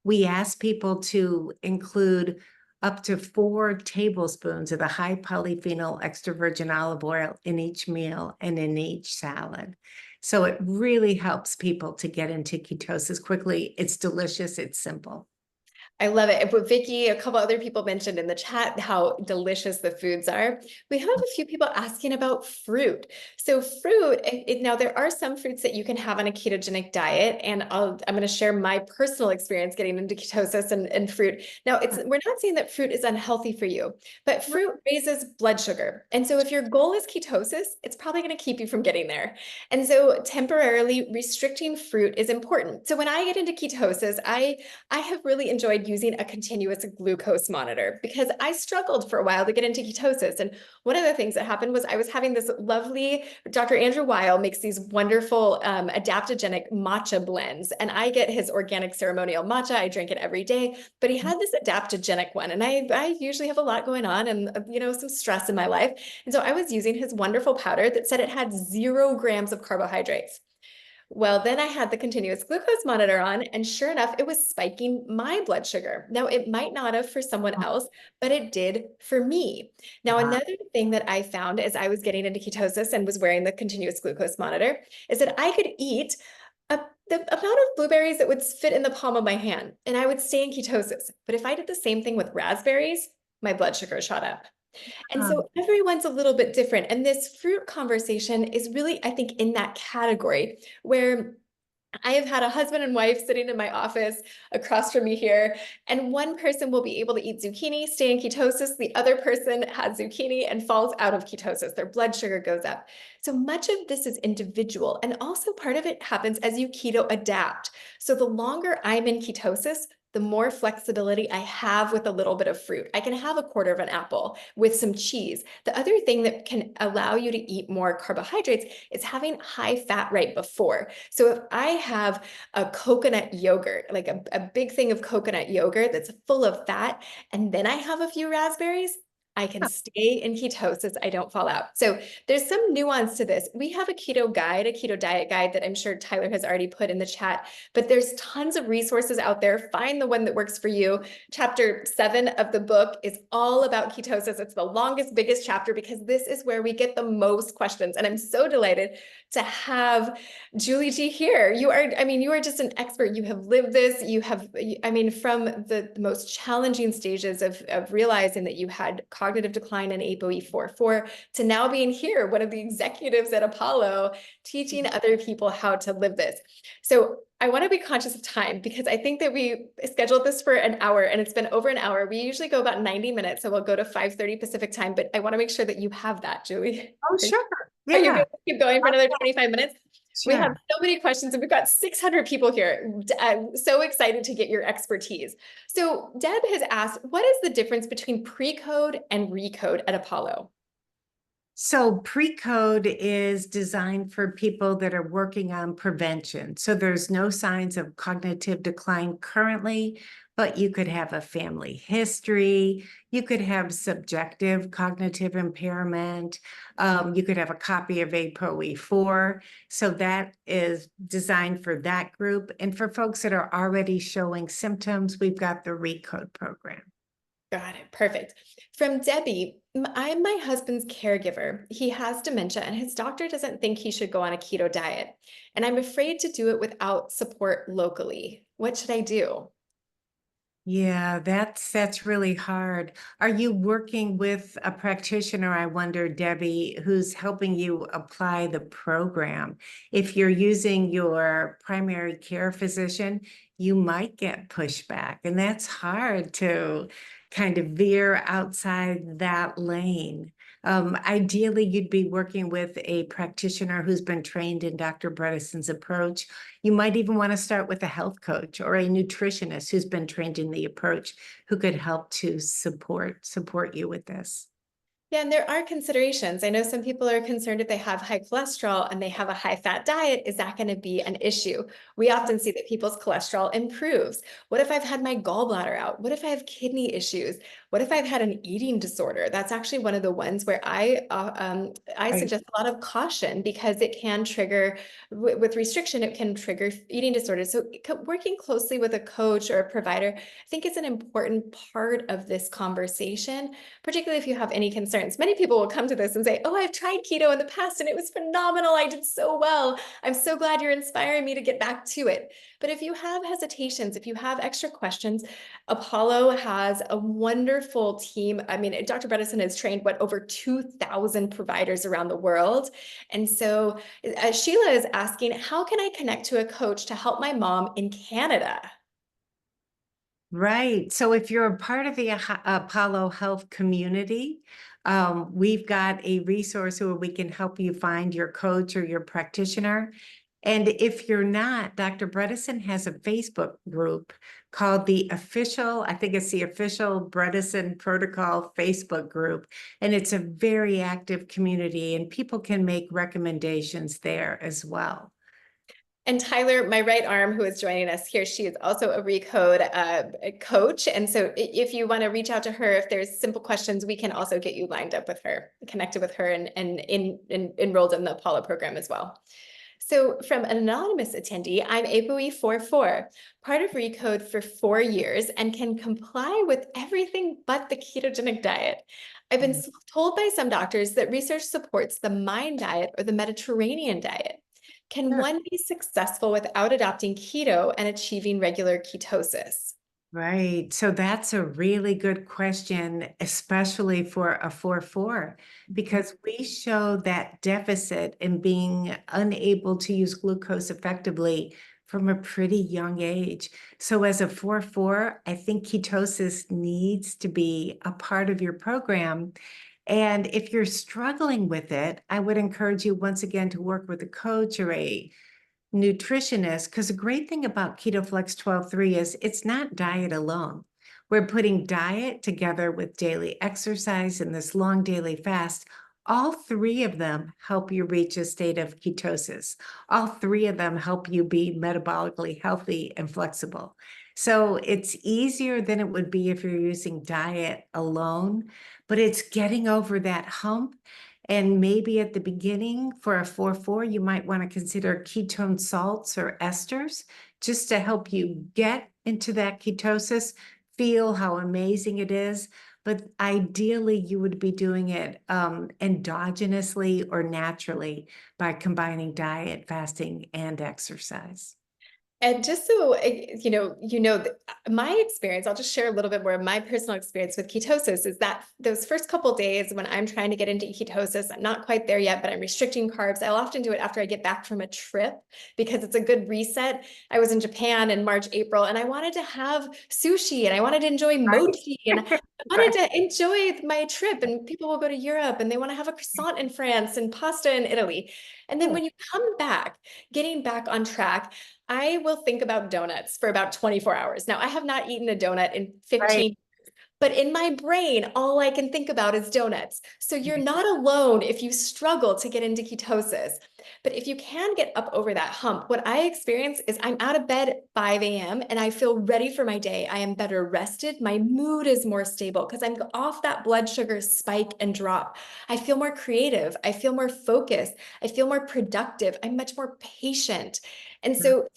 Speaker 2: We ask people to include up to 4 tablespoons of the high polyphenol extra virgin olive oil in each meal and in each salad. So it really helps people to get into ketosis quickly. It's delicious. It's simple.
Speaker 1: I love it. But Vicky, a couple other people mentioned in the chat how delicious the foods are. We have a few people asking about fruit. So fruit, now there are some fruits that you can have on a ketogenic diet, and I'm going to share my personal experience getting into ketosis and fruit. Now, we're not saying that fruit is unhealthy for you, but fruit raises blood sugar. And so if your goal is ketosis, it's probably going to keep you from getting there. And so temporarily restricting fruit is important. So when I get into ketosis, I have really enjoyed using a continuous glucose monitor because I struggled for a while to get into ketosis. And one of the things that happened was I was having this lovely, Dr. Andrew Weil makes these wonderful adaptogenic matcha blends, and I get his organic ceremonial matcha. I drink it every day, but he had this adaptogenic one, and I usually have a lot going on and some stress in my life. And so I was using his wonderful powder that said it had 0 grams of carbohydrates. Well, then I had the continuous glucose monitor on, and sure enough, it was spiking my blood sugar. Now, it might not have for someone else, but it did for me. Now, another thing that I found as I was getting into ketosis and was wearing the continuous glucose monitor is that I could eat the amount of blueberries that would fit in the palm of my hand, and I would stay in ketosis. But if I did the same thing with raspberries, my blood sugar shot up. And so everyone's a little bit different. And this fruit conversation is really, I think, in that category where I have had a husband and wife sitting in my office across from me here, and one person will be able to eat zucchini, stay in ketosis. The other person has zucchini and falls out of ketosis. Their blood sugar goes up. So much of this is individual. And also part of it happens as you keto adapt. So the longer I'm in ketosis, the more flexibility I have with a little bit of fruit. I can have a quarter of an apple with some cheese. The other thing that can allow you to eat more carbohydrates is having high fat right before. So if I have a coconut yogurt, like a big thing of coconut yogurt that's full of fat, and then I have a few raspberries, I can stay in ketosis. I don't fall out. So there's some nuance to this. We have a keto guide, a keto diet guide that I'm sure Tyler has already put in the chat, but there's tons of resources out there. Find the one that works for you. Chapter 7 of the book is all about ketosis. It's the longest, biggest chapter because this is where we get the most questions. And I'm so delighted to have Julie G here. You are just an expert. You have lived this. You have, from the most challenging stages of realizing that you had cognitive decline and ApoE44 to now being here, one of the executives at Apollo, teaching other people how to live this. So I want to be conscious of time because I think that we scheduled this for an hour and it's been over an hour. We usually go about 90 minutes, so we'll go to 5:30 Pacific time, but I want to make sure that you have that, Julie.
Speaker 2: Oh, sure.
Speaker 1: Are you
Speaker 2: Yeah,
Speaker 1: going to keep going for another 25 minutes? We have
Speaker 2: sure.
Speaker 1: so many questions and we've got 600 people here. I'm so excited to get your expertise. So Deb has asked, what is the difference between pre-code and recode at Apollo?
Speaker 2: So pre-code is designed for people that are working on prevention. So there's no signs of cognitive decline currently, but you could have a family history. You could have subjective cognitive impairment. You could have a copy of ApoE4. So that is designed for that group. And for folks that are already showing symptoms, we've got the recode program.
Speaker 1: Got it. Perfect. From Debbie, I'm my husband's caregiver. He has dementia and his doctor doesn't think he should go on a keto diet. And I'm afraid to do it without support locally. What should I do?
Speaker 2: Yeah, that's really hard. Are you working with a practitioner, I wonder, Debbie, who's helping you apply the program? If you're using your primary care physician, you might get pushback, and that's hard to kind of veer outside that lane. Ideally, you'd be working with a practitioner who's been trained in Dr. Bredesen's approach. You might even want to start with a health coach or a nutritionist who's been trained in the approach who could help to support you with this.
Speaker 1: Yeah, and there are considerations. I know some people are concerned if they have high cholesterol and they have a high fat diet, is that going to be an issue? We often see that people's cholesterol improves. What if I've had my gallbladder out? What if I have kidney issues? What if I've had an eating disorder? That's actually one of the ones where I
Speaker 2: Right.
Speaker 1: suggest a lot of caution because it can trigger, with restriction, it can trigger eating disorders. So working closely with a coach or a provider, I think is an important part of this conversation, particularly if you have any concerns. Many people will come to this and say, oh, I've tried keto in the past and it was phenomenal. I did so well. I'm so glad you're inspiring me to get back to it. But if you have hesitations, if you have extra questions, Apollo has a wonderful team. I mean, Dr. Bredesen has trained over 2,000 providers around the world. And so Sheila is asking, how can I connect to a coach to help my mom in Canada?
Speaker 2: Right. So if you're a part of the Apollo Health community, we've got a resource where we can help you find your coach or your practitioner. And if you're not, Dr. Bredesen has a Facebook group called I think it's the official Bredesen Protocol Facebook group. And it's a very active community and people can make recommendations there as well.
Speaker 1: And Tyler, my right arm, who is joining us here, she is also a Recode coach. And so if you want to reach out to her, if there's simple questions, we can also get you lined up with her, connected with her and enrolled in the Apollo program as well. So from an anonymous attendee, I'm ApoE44, part of Recode for 4 years and can comply with everything but the ketogenic diet. I've been told by some doctors that research supports the MIND diet or the Mediterranean diet. Can
Speaker 2: Sure.
Speaker 1: one be successful without adopting keto and achieving regular ketosis?
Speaker 2: Right. So that's a really good question, especially for a 4-4, because we show that deficit in being unable to use glucose effectively from a pretty young age. So as a 4-4, I think ketosis needs to be a part of your program. And if you're struggling with it, I would encourage you once again to work with a coach or a nutritionist, because the great thing about KetoFLEX 12.3 is it's not diet alone. We're putting diet together with daily exercise and this long daily fast. All three of them help you reach a state of ketosis. All three of them help you be metabolically healthy and flexible. So it's easier than it would be if you're using diet alone, but it's getting over that hump. And maybe at the beginning for a 4-4, you might want to consider ketone salts or esters just to help you get into that ketosis, feel how amazing it is. But ideally, you would be doing it endogenously or naturally by combining diet, fasting, and exercise.
Speaker 1: And just so my experience, I'll just share a little bit more of my personal experience with ketosis is that those first couple days when I'm trying to get into ketosis, I'm not quite there yet, but I'm restricting carbs. I'll often do it after I get back from a trip because it's a good reset. I was in Japan in March, April, and I wanted to have sushi and I wanted to enjoy mochi and I wanted
Speaker 2: Right.
Speaker 1: to enjoy my trip. And people will go to Europe and they want to have a croissant in France and pasta in Italy. And then
Speaker 2: Yeah.
Speaker 1: when you come back, getting back on track, I will think about donuts for about 24 hours. Now, I have not eaten a donut in
Speaker 2: Right.
Speaker 1: 15, but in my brain, all I can think about is donuts. So you're not alone if you struggle to get into ketosis. But if you can get up over that hump, what I experience is I'm out of bed at 5 a.m. and I feel ready for my day. I am better rested. My mood is more stable because I'm off that blood sugar spike and drop. I feel more creative. I feel more focused. I feel more productive. I'm much more patient. And so,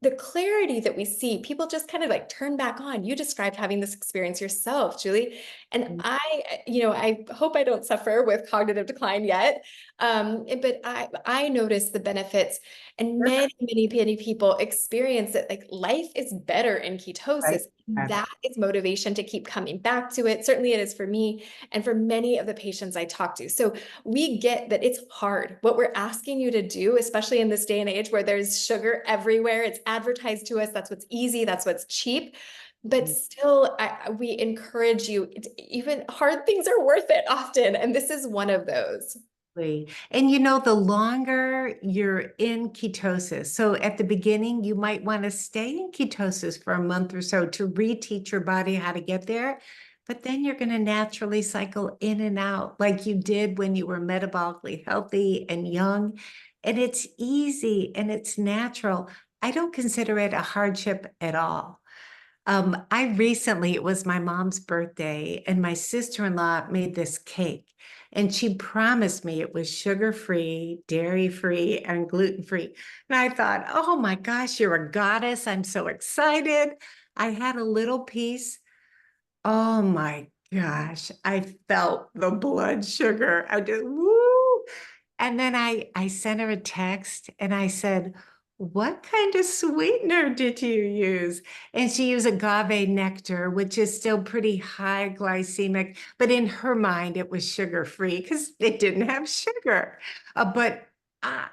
Speaker 1: the clarity that we see, people just kind of like turn back on. You described having this experience yourself, Julie. And I hope I don't suffer with cognitive decline yet. But I notice the benefits, and many people experience that like life is better in
Speaker 2: Right.
Speaker 1: ketosis. That is motivation to keep coming back to it. Certainly it is for me and for many of the patients I talk to. So we get that it's hard. What we're asking you to do, especially in this day and age where there's sugar everywhere, it's advertised to us. That's what's easy. That's what's cheap. But still, we encourage you, even hard things are worth it often. And this is one of those.
Speaker 2: And the longer you're in ketosis, so at the beginning, you might want to stay in ketosis for a month or so to reteach your body how to get there. But then you're going to naturally cycle in and out like you did when you were metabolically healthy and young. And it's easy and it's natural. I don't consider it a hardship at all. It was my mom's birthday, and my sister-in-law made this cake, and she promised me it was sugar-free, dairy-free, and gluten-free. And I thought, oh my gosh, you're a goddess. I'm so excited. I had a little piece. Oh my gosh, I felt the blood sugar. I just, woo. And then I sent her a text and I said, what kind of sweetener did you use? And she used agave nectar, which is still pretty high glycemic, but in her mind, it was sugar-free because it didn't have sugar. But uh,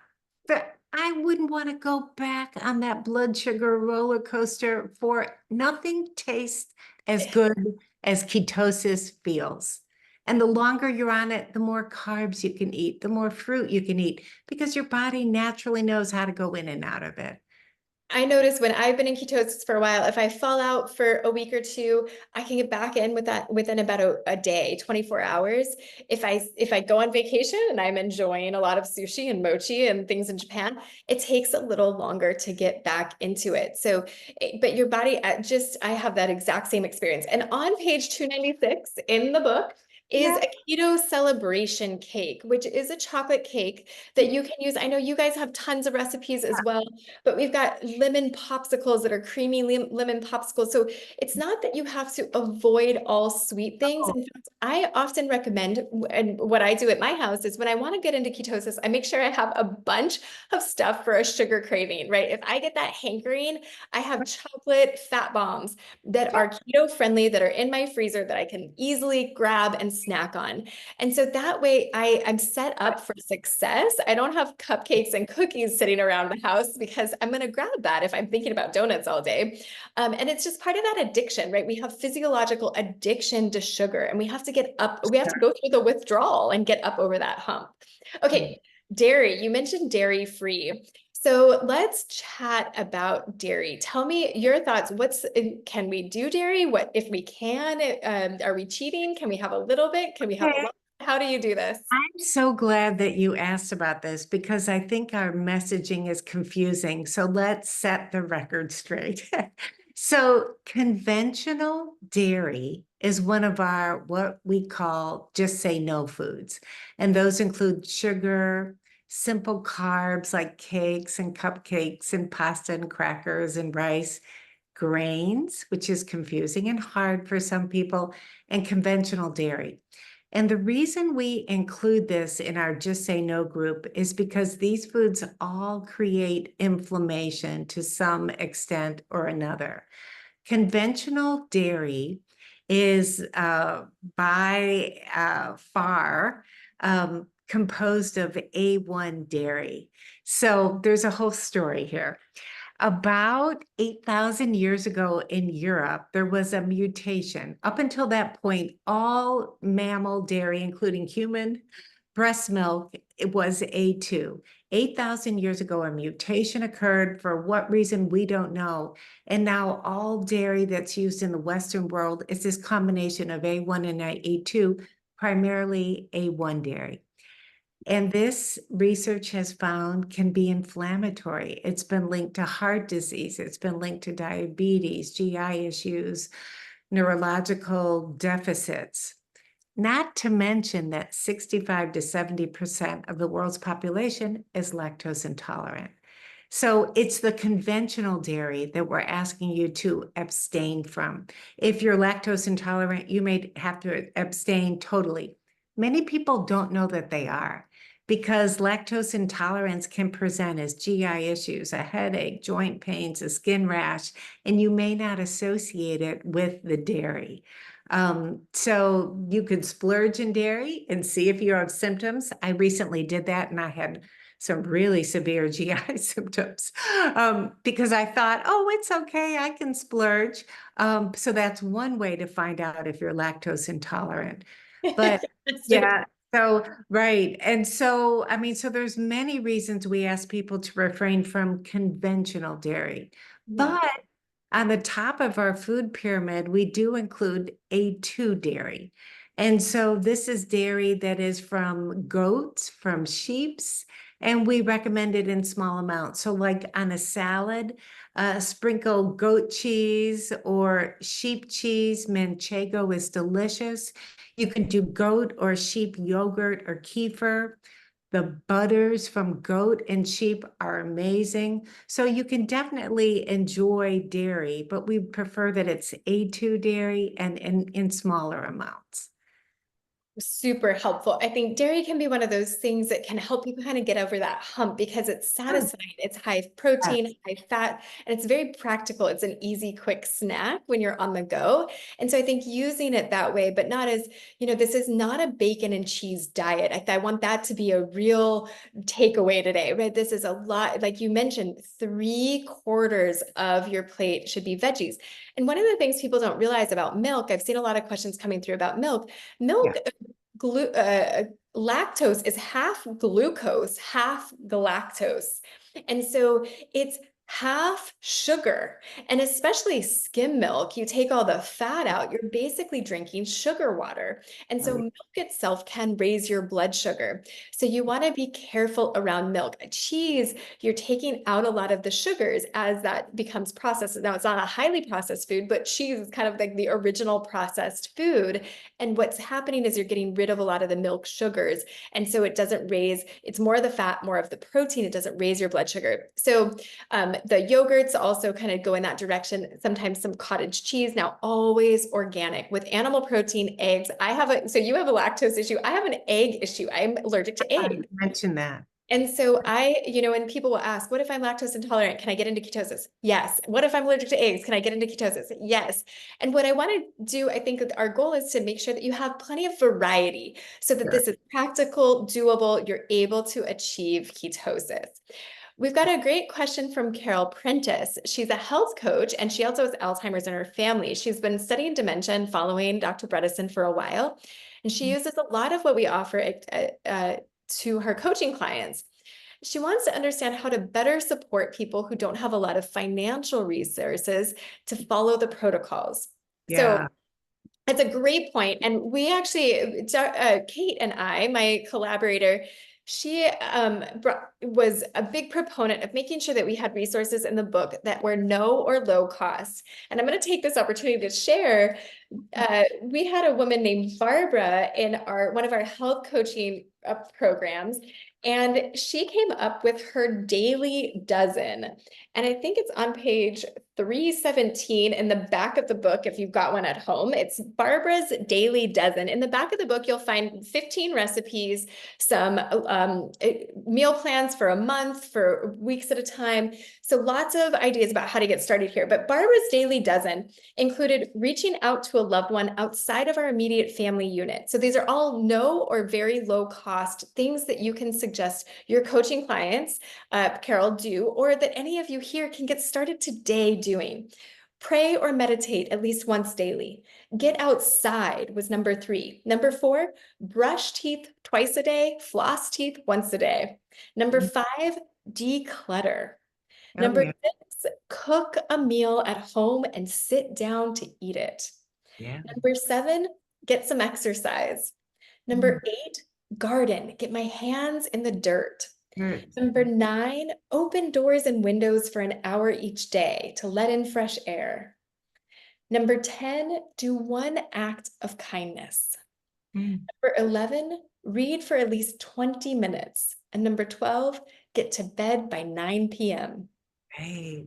Speaker 2: I wouldn't want to go back on that blood sugar roller coaster for nothing tastes as good as ketosis feels. And the longer you're on it, the more carbs you can eat, the more fruit you can eat, because your body naturally knows how to go in and out of it.
Speaker 1: I notice when I've been in ketosis for a while, if I fall out for a week or two, I can get back in with that within about a day, 24 hours. If I go on vacation and I'm enjoying a lot of sushi and mochi and things in Japan, it takes a little longer to get back into it. So, but your body I have that exact same experience. And on page 296 in the book is
Speaker 2: Yeah.
Speaker 1: a keto celebration cake, which is a chocolate cake that you can use. I know you guys have tons of recipes as well, but we've got lemon popsicles that are creamy lemon popsicles. So it's not that you have to avoid all sweet things.
Speaker 2: Oh,
Speaker 1: In fact, I often recommend, and what I do at my house is when I want to get into ketosis, I make sure I have a bunch of stuff for a sugar craving, right? If I get that hankering, I have chocolate fat bombs that are keto friendly, that are in my freezer that I can easily grab and snack on. And so that way I'm set up for success. I don't have cupcakes and cookies sitting around the house because I'm going to grab that if I'm thinking about donuts all day. And it's just part of that addiction, right? We have physiological addiction to sugar and we have to we have to go through the withdrawal and get up over that hump. Okay, dairy, you mentioned dairy free. So let's chat about dairy. Tell me your thoughts. Can we do dairy? What if we can? Are we cheating? Can we have a little bit? Can we have a
Speaker 2: okay.
Speaker 1: lot? How do you do this?
Speaker 2: I'm so glad that you asked about this because I think our messaging is confusing. So let's set the record straight. So conventional dairy is one of our what we call just say no foods. And those include sugar, simple carbs like cakes and cupcakes and pasta and crackers and rice, grains, which is confusing and hard for some people, and conventional dairy. And the reason we include this in our Just Say No group is because these foods all create inflammation to some extent or another. Conventional dairy is by far composed of A1 dairy. So there's a whole story here. About 8,000 years ago in Europe, there was a mutation. Up until that point, all mammal dairy, including human breast milk, it was A2. 8,000 years ago, a mutation occurred. For what reason, we don't know. And now all dairy that's used in the Western world is this combination of A1 and A2, primarily A1 dairy. And this research has found can be inflammatory. It's been linked to heart disease. It's been linked to diabetes, GI issues, neurological deficits. Not to mention that 65 to 70% of the world's population is lactose intolerant. So it's the conventional dairy that we're asking you to abstain from. If you're lactose intolerant, you may have to abstain totally. Many people don't know that they are, because lactose intolerance can present as GI issues, a headache, joint pains, a skin rash, and you may not associate it with the dairy. So you could splurge in dairy and see if you have symptoms. I recently did that and I had some really severe GI symptoms because I thought, oh, it's okay, I can splurge. So that's one way to find out if you're lactose intolerant. But yeah, so, right. And so, I mean, so there's many reasons we ask people to refrain from conventional dairy.
Speaker 1: Yeah.
Speaker 2: But on the top of our food pyramid, we do include A2 dairy. And so this is dairy that is from goats, from sheeps, and we recommend it in small amounts. So like on a salad, sprinkle goat cheese or sheep cheese. Manchego is delicious. You can do goat or sheep yogurt or kefir. The butters from goat and sheep are amazing. So you can definitely enjoy dairy, but we prefer that it's A2 dairy and in smaller amounts.
Speaker 1: Super helpful. I think dairy can be one of those things that can help people kind of get over that hump because it's satisfying. It's high protein, high fat, and it's very practical. It's an easy, quick snack when you're on the go. And so I think using it that way, but not as, this is not a bacon and cheese diet. I want that to be a real takeaway today, right? This is a lot, like you mentioned, 3/4 of your plate should be veggies. And one of the things people don't realize about milk, I've seen a lot of questions coming through about milk. Milk, lactose is half glucose, half galactose. And so it's half sugar. And especially skim milk, you take all the fat out, you're basically drinking sugar water. And so milk itself can raise your blood sugar. So you want to be careful around milk. Cheese, you're taking out a lot of the sugars as that becomes processed. Now, it's not a highly processed food, but cheese is kind of like the original processed food. And what's happening is you're getting rid of a lot of the milk sugars. And so it doesn't raise, it's more of the fat, more of the protein. It doesn't raise your blood sugar. So the yogurts also kind of go in that direction. Sometimes some cottage cheese, now always organic with animal protein, eggs. So you have a lactose issue. I have an egg issue. I'm allergic to eggs.
Speaker 2: Mention that.
Speaker 1: And so and people will ask, what if I'm lactose intolerant? Can I get into ketosis? Yes. What if I'm allergic to eggs? Can I get into ketosis? Yes. And what I want to do, I think our goal is to make sure that you have plenty of variety so that this is practical, doable, you're able to achieve ketosis. We've got a great question from Carol Prentice. She's a health coach, and she also has Alzheimer's in her family. She's been studying dementia and following Dr. Bredesen for a while, and she uses a lot of what we offer to her coaching clients. She wants to understand how to better support people who don't have a lot of financial resources to follow the protocols. So that's a great point. And we actually, Kate and I, my collaborator, she was a big proponent of making sure that we had resources in the book that were no or low cost. And I'm going to take this opportunity to share. We had a woman named Barbara in one of our health coaching programs, and she came up with her daily dozen. And I think it's on page 317 in the back of the book, if you've got one at home. It's Barbara's Daily Dozen. In the back of the book, you'll find 15 recipes, some meal plans for a month, for weeks at a time. So lots of ideas about how to get started here. But Barbara's Daily Dozen included reaching out to a loved one outside of our immediate family unit. So these are all no or very low cost things that you can suggest your coaching clients, Carol, do, or that any of you here can get started today doing. Pray or meditate at least once daily. Get outside was number 3. Number 4, brush teeth twice a day, floss teeth once a day. Number 5, declutter.
Speaker 2: Oh,
Speaker 1: Number
Speaker 2: yeah.
Speaker 1: 6, cook a meal at home and sit down to eat it.
Speaker 2: Yeah.
Speaker 1: Number 7, get some exercise. Number 8, garden, get my hands in the dirt.
Speaker 2: Good.
Speaker 1: Number 9, open doors and windows for an hour each day to let in fresh air. Number 10, do one act of kindness.
Speaker 2: Mm.
Speaker 1: Number 11, read for at least 20 minutes. And number 12, get to bed by 9 p.m.
Speaker 2: Hey,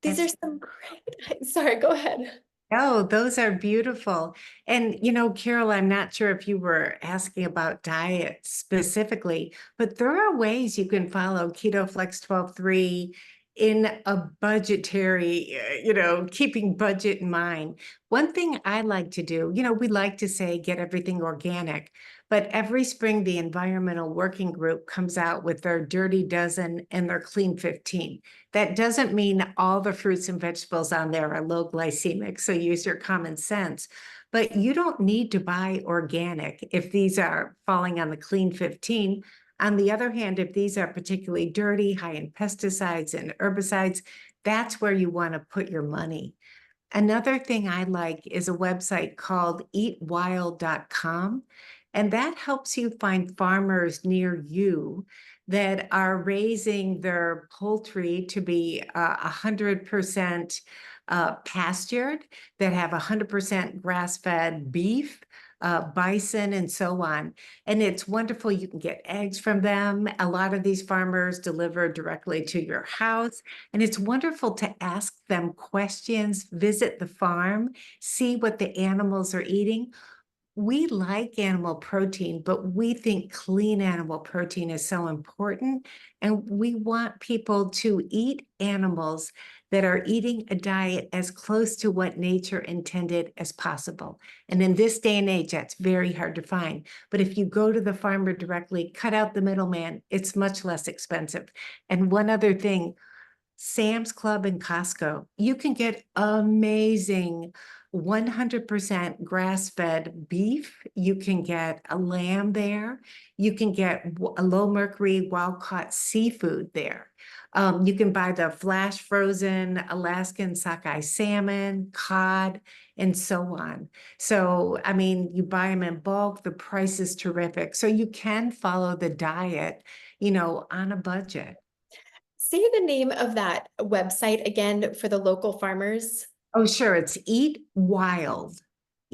Speaker 1: These are
Speaker 2: that's
Speaker 1: some great, sorry, go ahead.
Speaker 2: Oh, those are beautiful. And, you know, Carol, I'm not sure if you were asking about diet specifically, but there are ways you can follow KetoFLEX 12.3 in a budgetary, keeping budget in mind. One thing I like to do, we like to say get everything organic, but every spring the Environmental Working Group comes out with their Dirty Dozen and their Clean 15. That doesn't mean all the fruits and vegetables on there are low glycemic, so use your common sense. But you don't need to buy organic if these are falling on the Clean 15. On the other hand, if these are particularly dirty, high in pesticides and herbicides, that's where you want to put your money. Another thing I like is a website called eatwild.com, and that helps you find farmers near you that are raising their poultry to be 100% pastured, that have 100% grass-fed beef, bison, and so on. And it's wonderful. You can get eggs from them. A lot of these farmers deliver directly to your house. And it's wonderful to ask them questions, visit the farm, see what the animals are eating. We like animal protein, but we think clean animal protein is so important. And we want people to eat animals that are eating a diet as close to what nature intended as possible. And in this day and age, that's very hard to find. But if you go to the farmer directly, cut out the middleman, it's much less expensive. And one other thing, Sam's Club and Costco, you can get amazing 100% grass-fed beef. You can get a lamb there. You can get a low mercury wild-caught seafood there. You can buy the flash frozen Alaskan sockeye salmon, cod, and so on. So, I mean, you buy them in bulk, the price is terrific. So you can follow the diet, on a budget.
Speaker 1: Say the name of that website again for the local farmers.
Speaker 2: Oh, sure. It's Eat Wild,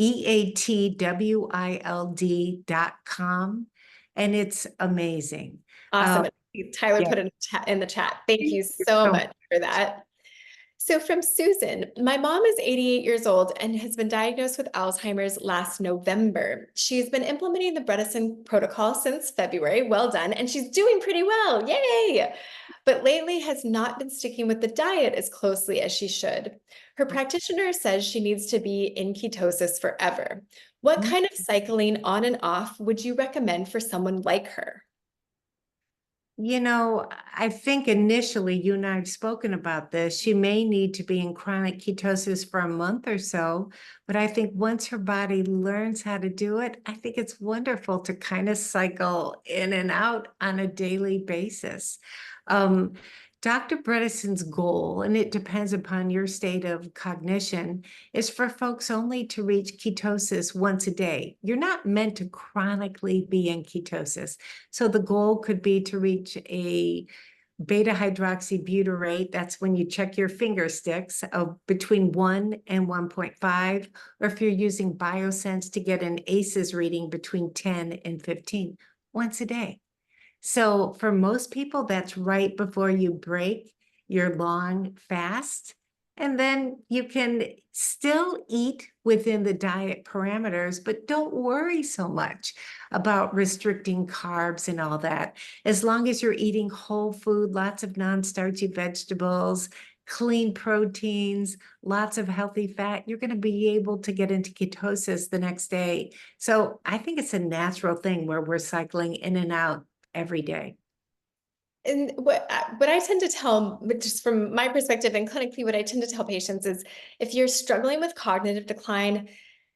Speaker 2: EATWILD.com. And it's amazing.
Speaker 1: Awesome. Tyler
Speaker 2: Yeah.
Speaker 1: put it in the chat. Thank you so much for that. So from Susan, my mom is 88 years old and has been diagnosed with Alzheimer's last November. She's been implementing the Bredesen protocol since February. Well done. And she's doing pretty well. Yay. But lately has not been sticking with the diet as closely as she should. Her practitioner says she needs to be in ketosis forever. What kind of cycling on and off would you recommend for someone like her?
Speaker 2: I think initially you and I have spoken about this. She may need to be in chronic ketosis for a month or so, but I think once her body learns how to do it, I think it's wonderful to kind of cycle in and out on a daily basis. Dr. Bredesen's goal, and it depends upon your state of cognition, is for folks only to reach ketosis once a day. You're not meant to chronically be in ketosis. So the goal could be to reach a beta hydroxybutyrate, that's when you check your finger sticks, of between 1 and 1.5, or if you're using Biosense to get an ACEs reading between 10 and 15. once a day. So for most people, that's right before you break your long fast. And then you can still eat within the diet parameters, but don't worry so much about restricting carbs and all that. As long as you're eating whole food, lots of non-starchy vegetables, clean proteins, lots of healthy fat, you're going to be able to get into ketosis the next day. So I think it's a natural thing where we're cycling in and out every day.
Speaker 1: And what I tend to tell, just from my perspective and clinically, what I tend to tell patients is if you're struggling with cognitive decline,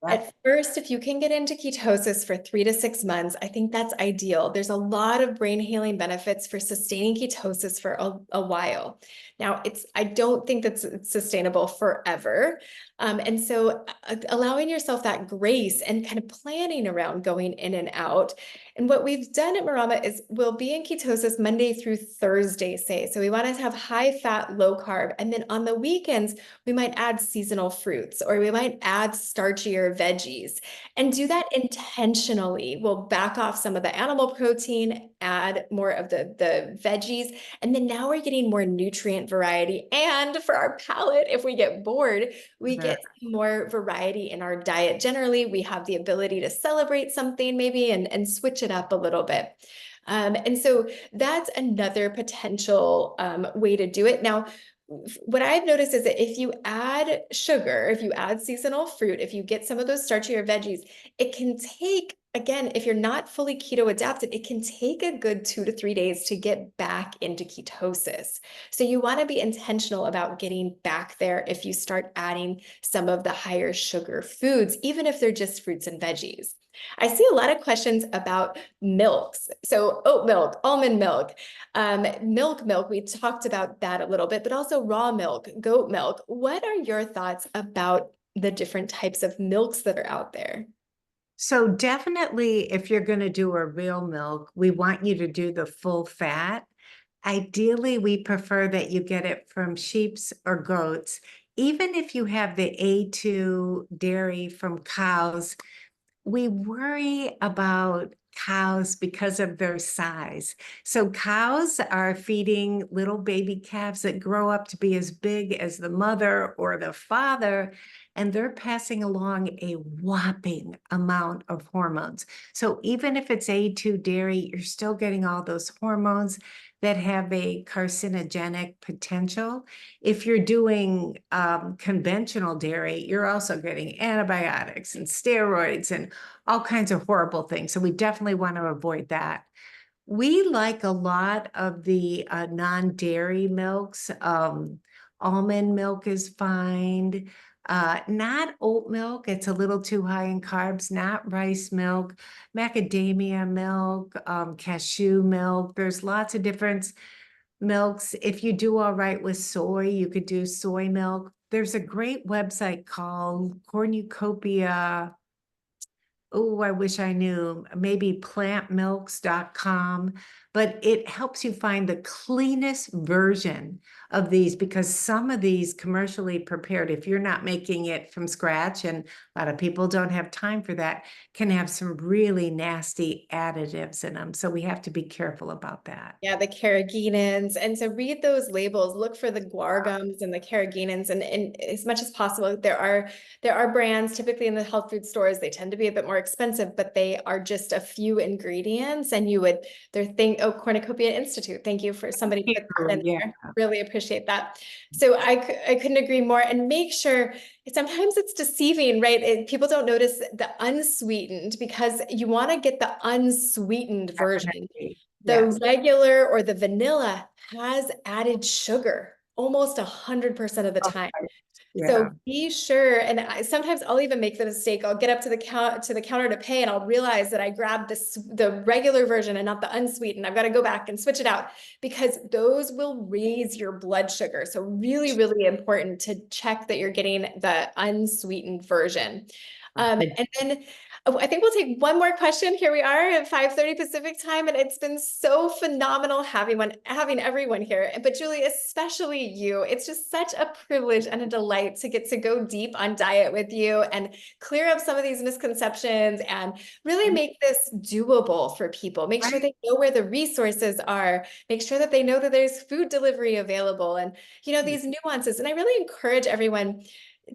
Speaker 2: Yeah.
Speaker 1: at first, if you can get into ketosis for 3 to 6 months, I think that's ideal. There's a lot of brain healing benefits for sustaining ketosis for a while. Now, I don't think that's sustainable forever. And so allowing yourself that grace and kind of planning around going in and out. And what we've done at Marama is we'll be in ketosis Monday through Thursday, say. So we want to have high fat, low carb. And then on the weekends, we might add seasonal fruits, or we might add starchier veggies, and do that intentionally. We'll back off some of the animal protein, add more of the veggies, and then now we're getting more nutrient variety. And for our palate, if we get bored, we get more variety in our diet. Generally, we have the ability to celebrate something maybe and switch it up a little bit. And so that's another potential way to do it. Now, what I've noticed is that if you add sugar, if you add seasonal fruit, if you get some of those starchier veggies, it can take, again, if you're not fully keto adapted, it can take a good 2 to 3 days to get back into ketosis. So you want to be intentional about getting back there if you start adding some of the higher sugar foods, even if they're just fruits and veggies. I see a lot of questions about milks. So oat milk, almond milk, milk, we talked about that a little bit, but also raw milk, goat milk. What are your thoughts about the different types of milks that are out there?
Speaker 2: So definitely, if you're going to do a real milk, we want you to do the full fat. Ideally, we prefer that you get it from sheep's or goats. Even if you have the A2 dairy from cows, we worry about cows because of their size. So cows are feeding little baby calves that grow up to be as big as the mother or the father, and they're passing along a whopping amount of hormones. So even if it's A2 dairy, you're still getting all those hormones that have a carcinogenic potential. If you're doing conventional dairy, you're also getting antibiotics and steroids and all kinds of horrible things. So we definitely want to avoid that. We like a lot of the non-dairy milks. Almond milk is fine. Not oat milk. It's a little too high in carbs. Not rice milk, macadamia milk, cashew milk. There's lots of different milks. If you do all right with soy, you could do soy milk. There's a great website called Cornucopia. Oh, I wish I knew, maybe plantmilks.com, but it helps you find the cleanest version of these, because some of these commercially prepared, if you're not making it from scratch, and a lot of people don't have time for that, can have some really nasty additives in them. So we have to be careful about that.
Speaker 1: Yeah, the carrageenans. And so read those labels, look for the guar gums and the carrageenans. And as much as possible, there are brands typically in the health food stores. They tend to be a bit more expensive, but they are just a few ingredients. And oh, Cornucopia Institute. Thank you for somebody put that in there. Really appreciate that. So I couldn't agree more. And make sure, sometimes it's deceiving, right? People don't notice the unsweetened, because you want to get the unsweetened version. The regular or the vanilla has added sugar almost 100% of the time. So be sure, and sometimes I'll even make the mistake. I'll get up to the counter to pay, and I'll realize that I grabbed the regular version and not the unsweetened. I've got to go back and switch it out, because those will raise your blood sugar. So really, really important to check that you're getting the unsweetened version. And then Oh, I think we'll take one more question. Here we are at 5:30 Pacific time, and it's been so phenomenal having everyone here. But Julie, especially you, it's just such a privilege and a delight to get to go deep on diet with you and clear up some of these misconceptions and really make this doable for people. Make sure they know where the resources are. Make sure that they know that there's food delivery available and, these nuances. And I really encourage everyone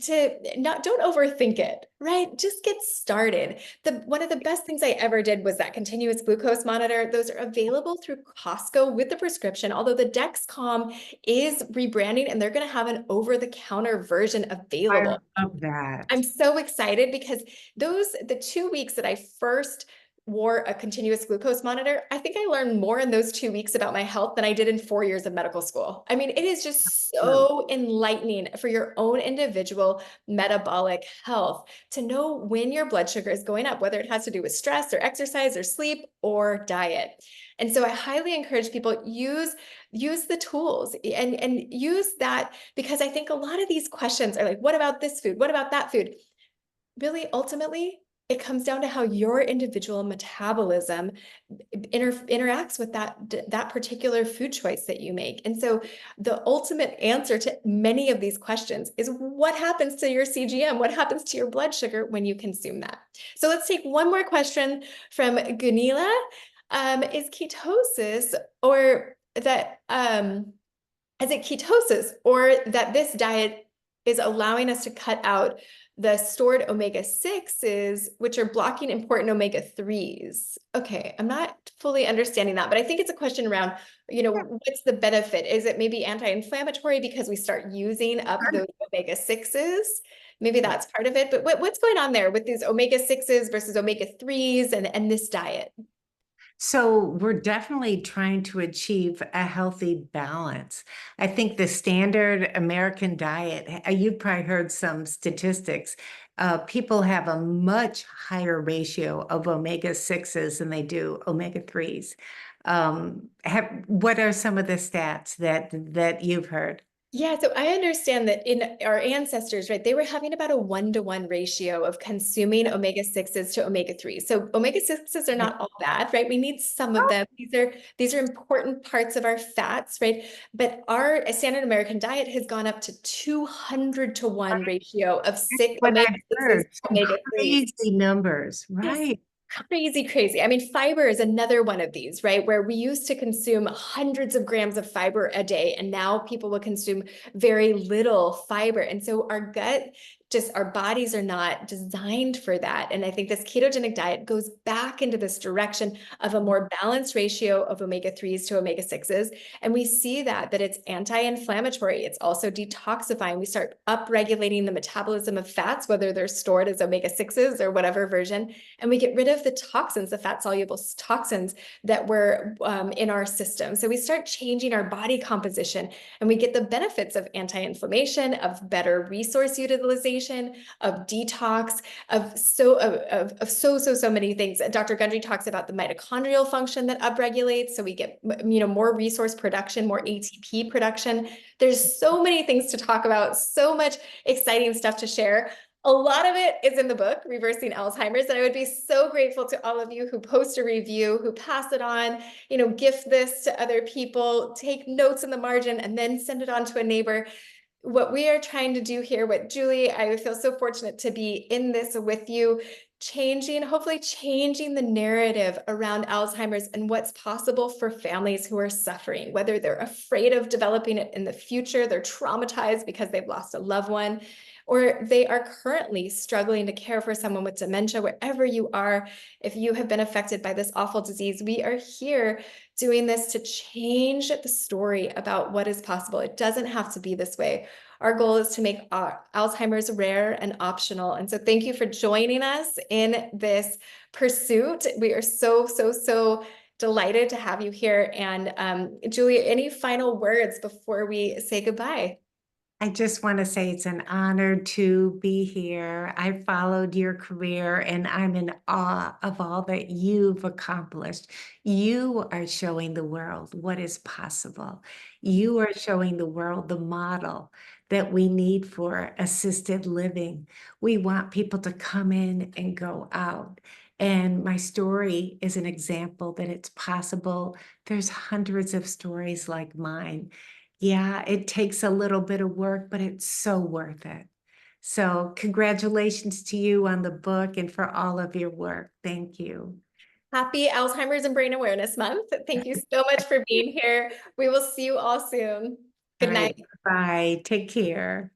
Speaker 1: to don't overthink it, right? Just get started. One of the best things I ever did was that continuous glucose monitor. Those are available through Costco with the prescription, although the Dexcom is rebranding and they're going to have an over-the-counter version available.
Speaker 2: I love that.
Speaker 1: I'm so excited because the 2 weeks that I first wore a continuous glucose monitor, I think I learned more in those 2 weeks about my health than I did in 4 years of medical school. I mean, it is just so enlightening for your own individual metabolic health to know when your blood sugar is going up, whether it has to do with stress or exercise or sleep or diet. And so I highly encourage people use the tools and use that, because I think a lot of these questions are like, what about this food? What about that food? Really, ultimately, it comes down to how your individual metabolism interacts with that particular food choice that you make. And so the ultimate answer to many of these questions is what happens to your CGM? What happens to your blood sugar when you consume that? So let's take one more question from Gunila. Is ketosis or that, is it ketosis or that this diet is allowing us to cut out the stored omega-6s, which are blocking important omega-3s? Okay, I'm not fully understanding that, but I think it's a question around, what's the benefit? Is it maybe anti-inflammatory because we start using up those omega-6s? Maybe that's part of it, but what's going on there with these omega-6s versus omega-3s and this diet?
Speaker 2: So we're definitely trying to achieve a healthy balance. I think the standard American diet, you've probably heard some statistics. People have a much higher ratio of omega-6s than they do omega-3s. What are some of the stats that you've heard?
Speaker 1: Yeah, so I understand that in our ancestors, right, they were having about a 1-to-1 ratio of consuming omega-6s to omega-3s. So omega-6s are not all bad, right? We need some of them. These are important parts of our fats, right? But our standard American diet has gone up to 200-to-1 ratio of
Speaker 2: What I've
Speaker 1: omega-6s
Speaker 2: heard,
Speaker 1: to
Speaker 2: some
Speaker 1: omega-3s.
Speaker 2: crazy numbers,
Speaker 1: Yes.
Speaker 2: right?
Speaker 1: Crazy. I mean, fiber is another one of these, right? Where we used to consume hundreds of grams of fiber a day, and now people will consume very little fiber. And so our bodies are not designed for that. And I think this ketogenic diet goes back into this direction of a more balanced ratio of omega-3s to omega-6s. And we see that it's anti-inflammatory. It's also detoxifying. We start upregulating the metabolism of fats, whether they're stored as omega-6s or whatever version. And we get rid of the toxins, the fat-soluble toxins that were in our system. So we start changing our body composition and we get the benefits of anti-inflammation, of better resource utilization, of detox, of so many things. Dr. Gundry talks about the mitochondrial function that upregulates. So we get, more resource production, more ATP production. There's so many things to talk about, so much exciting stuff to share. A lot of it is in the book, Reversing Alzheimer's, and I would be so grateful to all of you who post a review, who pass it on, gift this to other people, take notes in the margin, and then send it on to a neighbor. What we are trying to do here with Julie, I feel so fortunate to be in this with you, hopefully changing the narrative around Alzheimer's and what's possible for families who are suffering, whether they're afraid of developing it in the future, they're traumatized because they've lost a loved one, or they are currently struggling to care for someone with dementia. Wherever you are, if you have been affected by this awful disease, we are here doing this to change the story about what is possible. It doesn't have to be this way. Our goal is to make Alzheimer's rare and optional. And so thank you for joining us in this pursuit. We are so delighted to have you here. And Julie, any final words before we say goodbye?
Speaker 2: I just want to say it's an honor to be here. I followed your career and I'm in awe of all that you've accomplished. You are showing the world what is possible. You are showing the world the model that we need for assisted living. We want people to come in and go out. And my story is an example that it's possible. There's hundreds of stories like mine. Yeah, it takes a little bit of work, but it's so worth it. So congratulations to you on the book and for all of your work. Thank you.
Speaker 1: Happy Alzheimer's and Brain Awareness Month. Thank you so much for being here. We will see you all soon.
Speaker 2: All
Speaker 1: Good
Speaker 2: right,
Speaker 1: night.
Speaker 2: bye. Take care.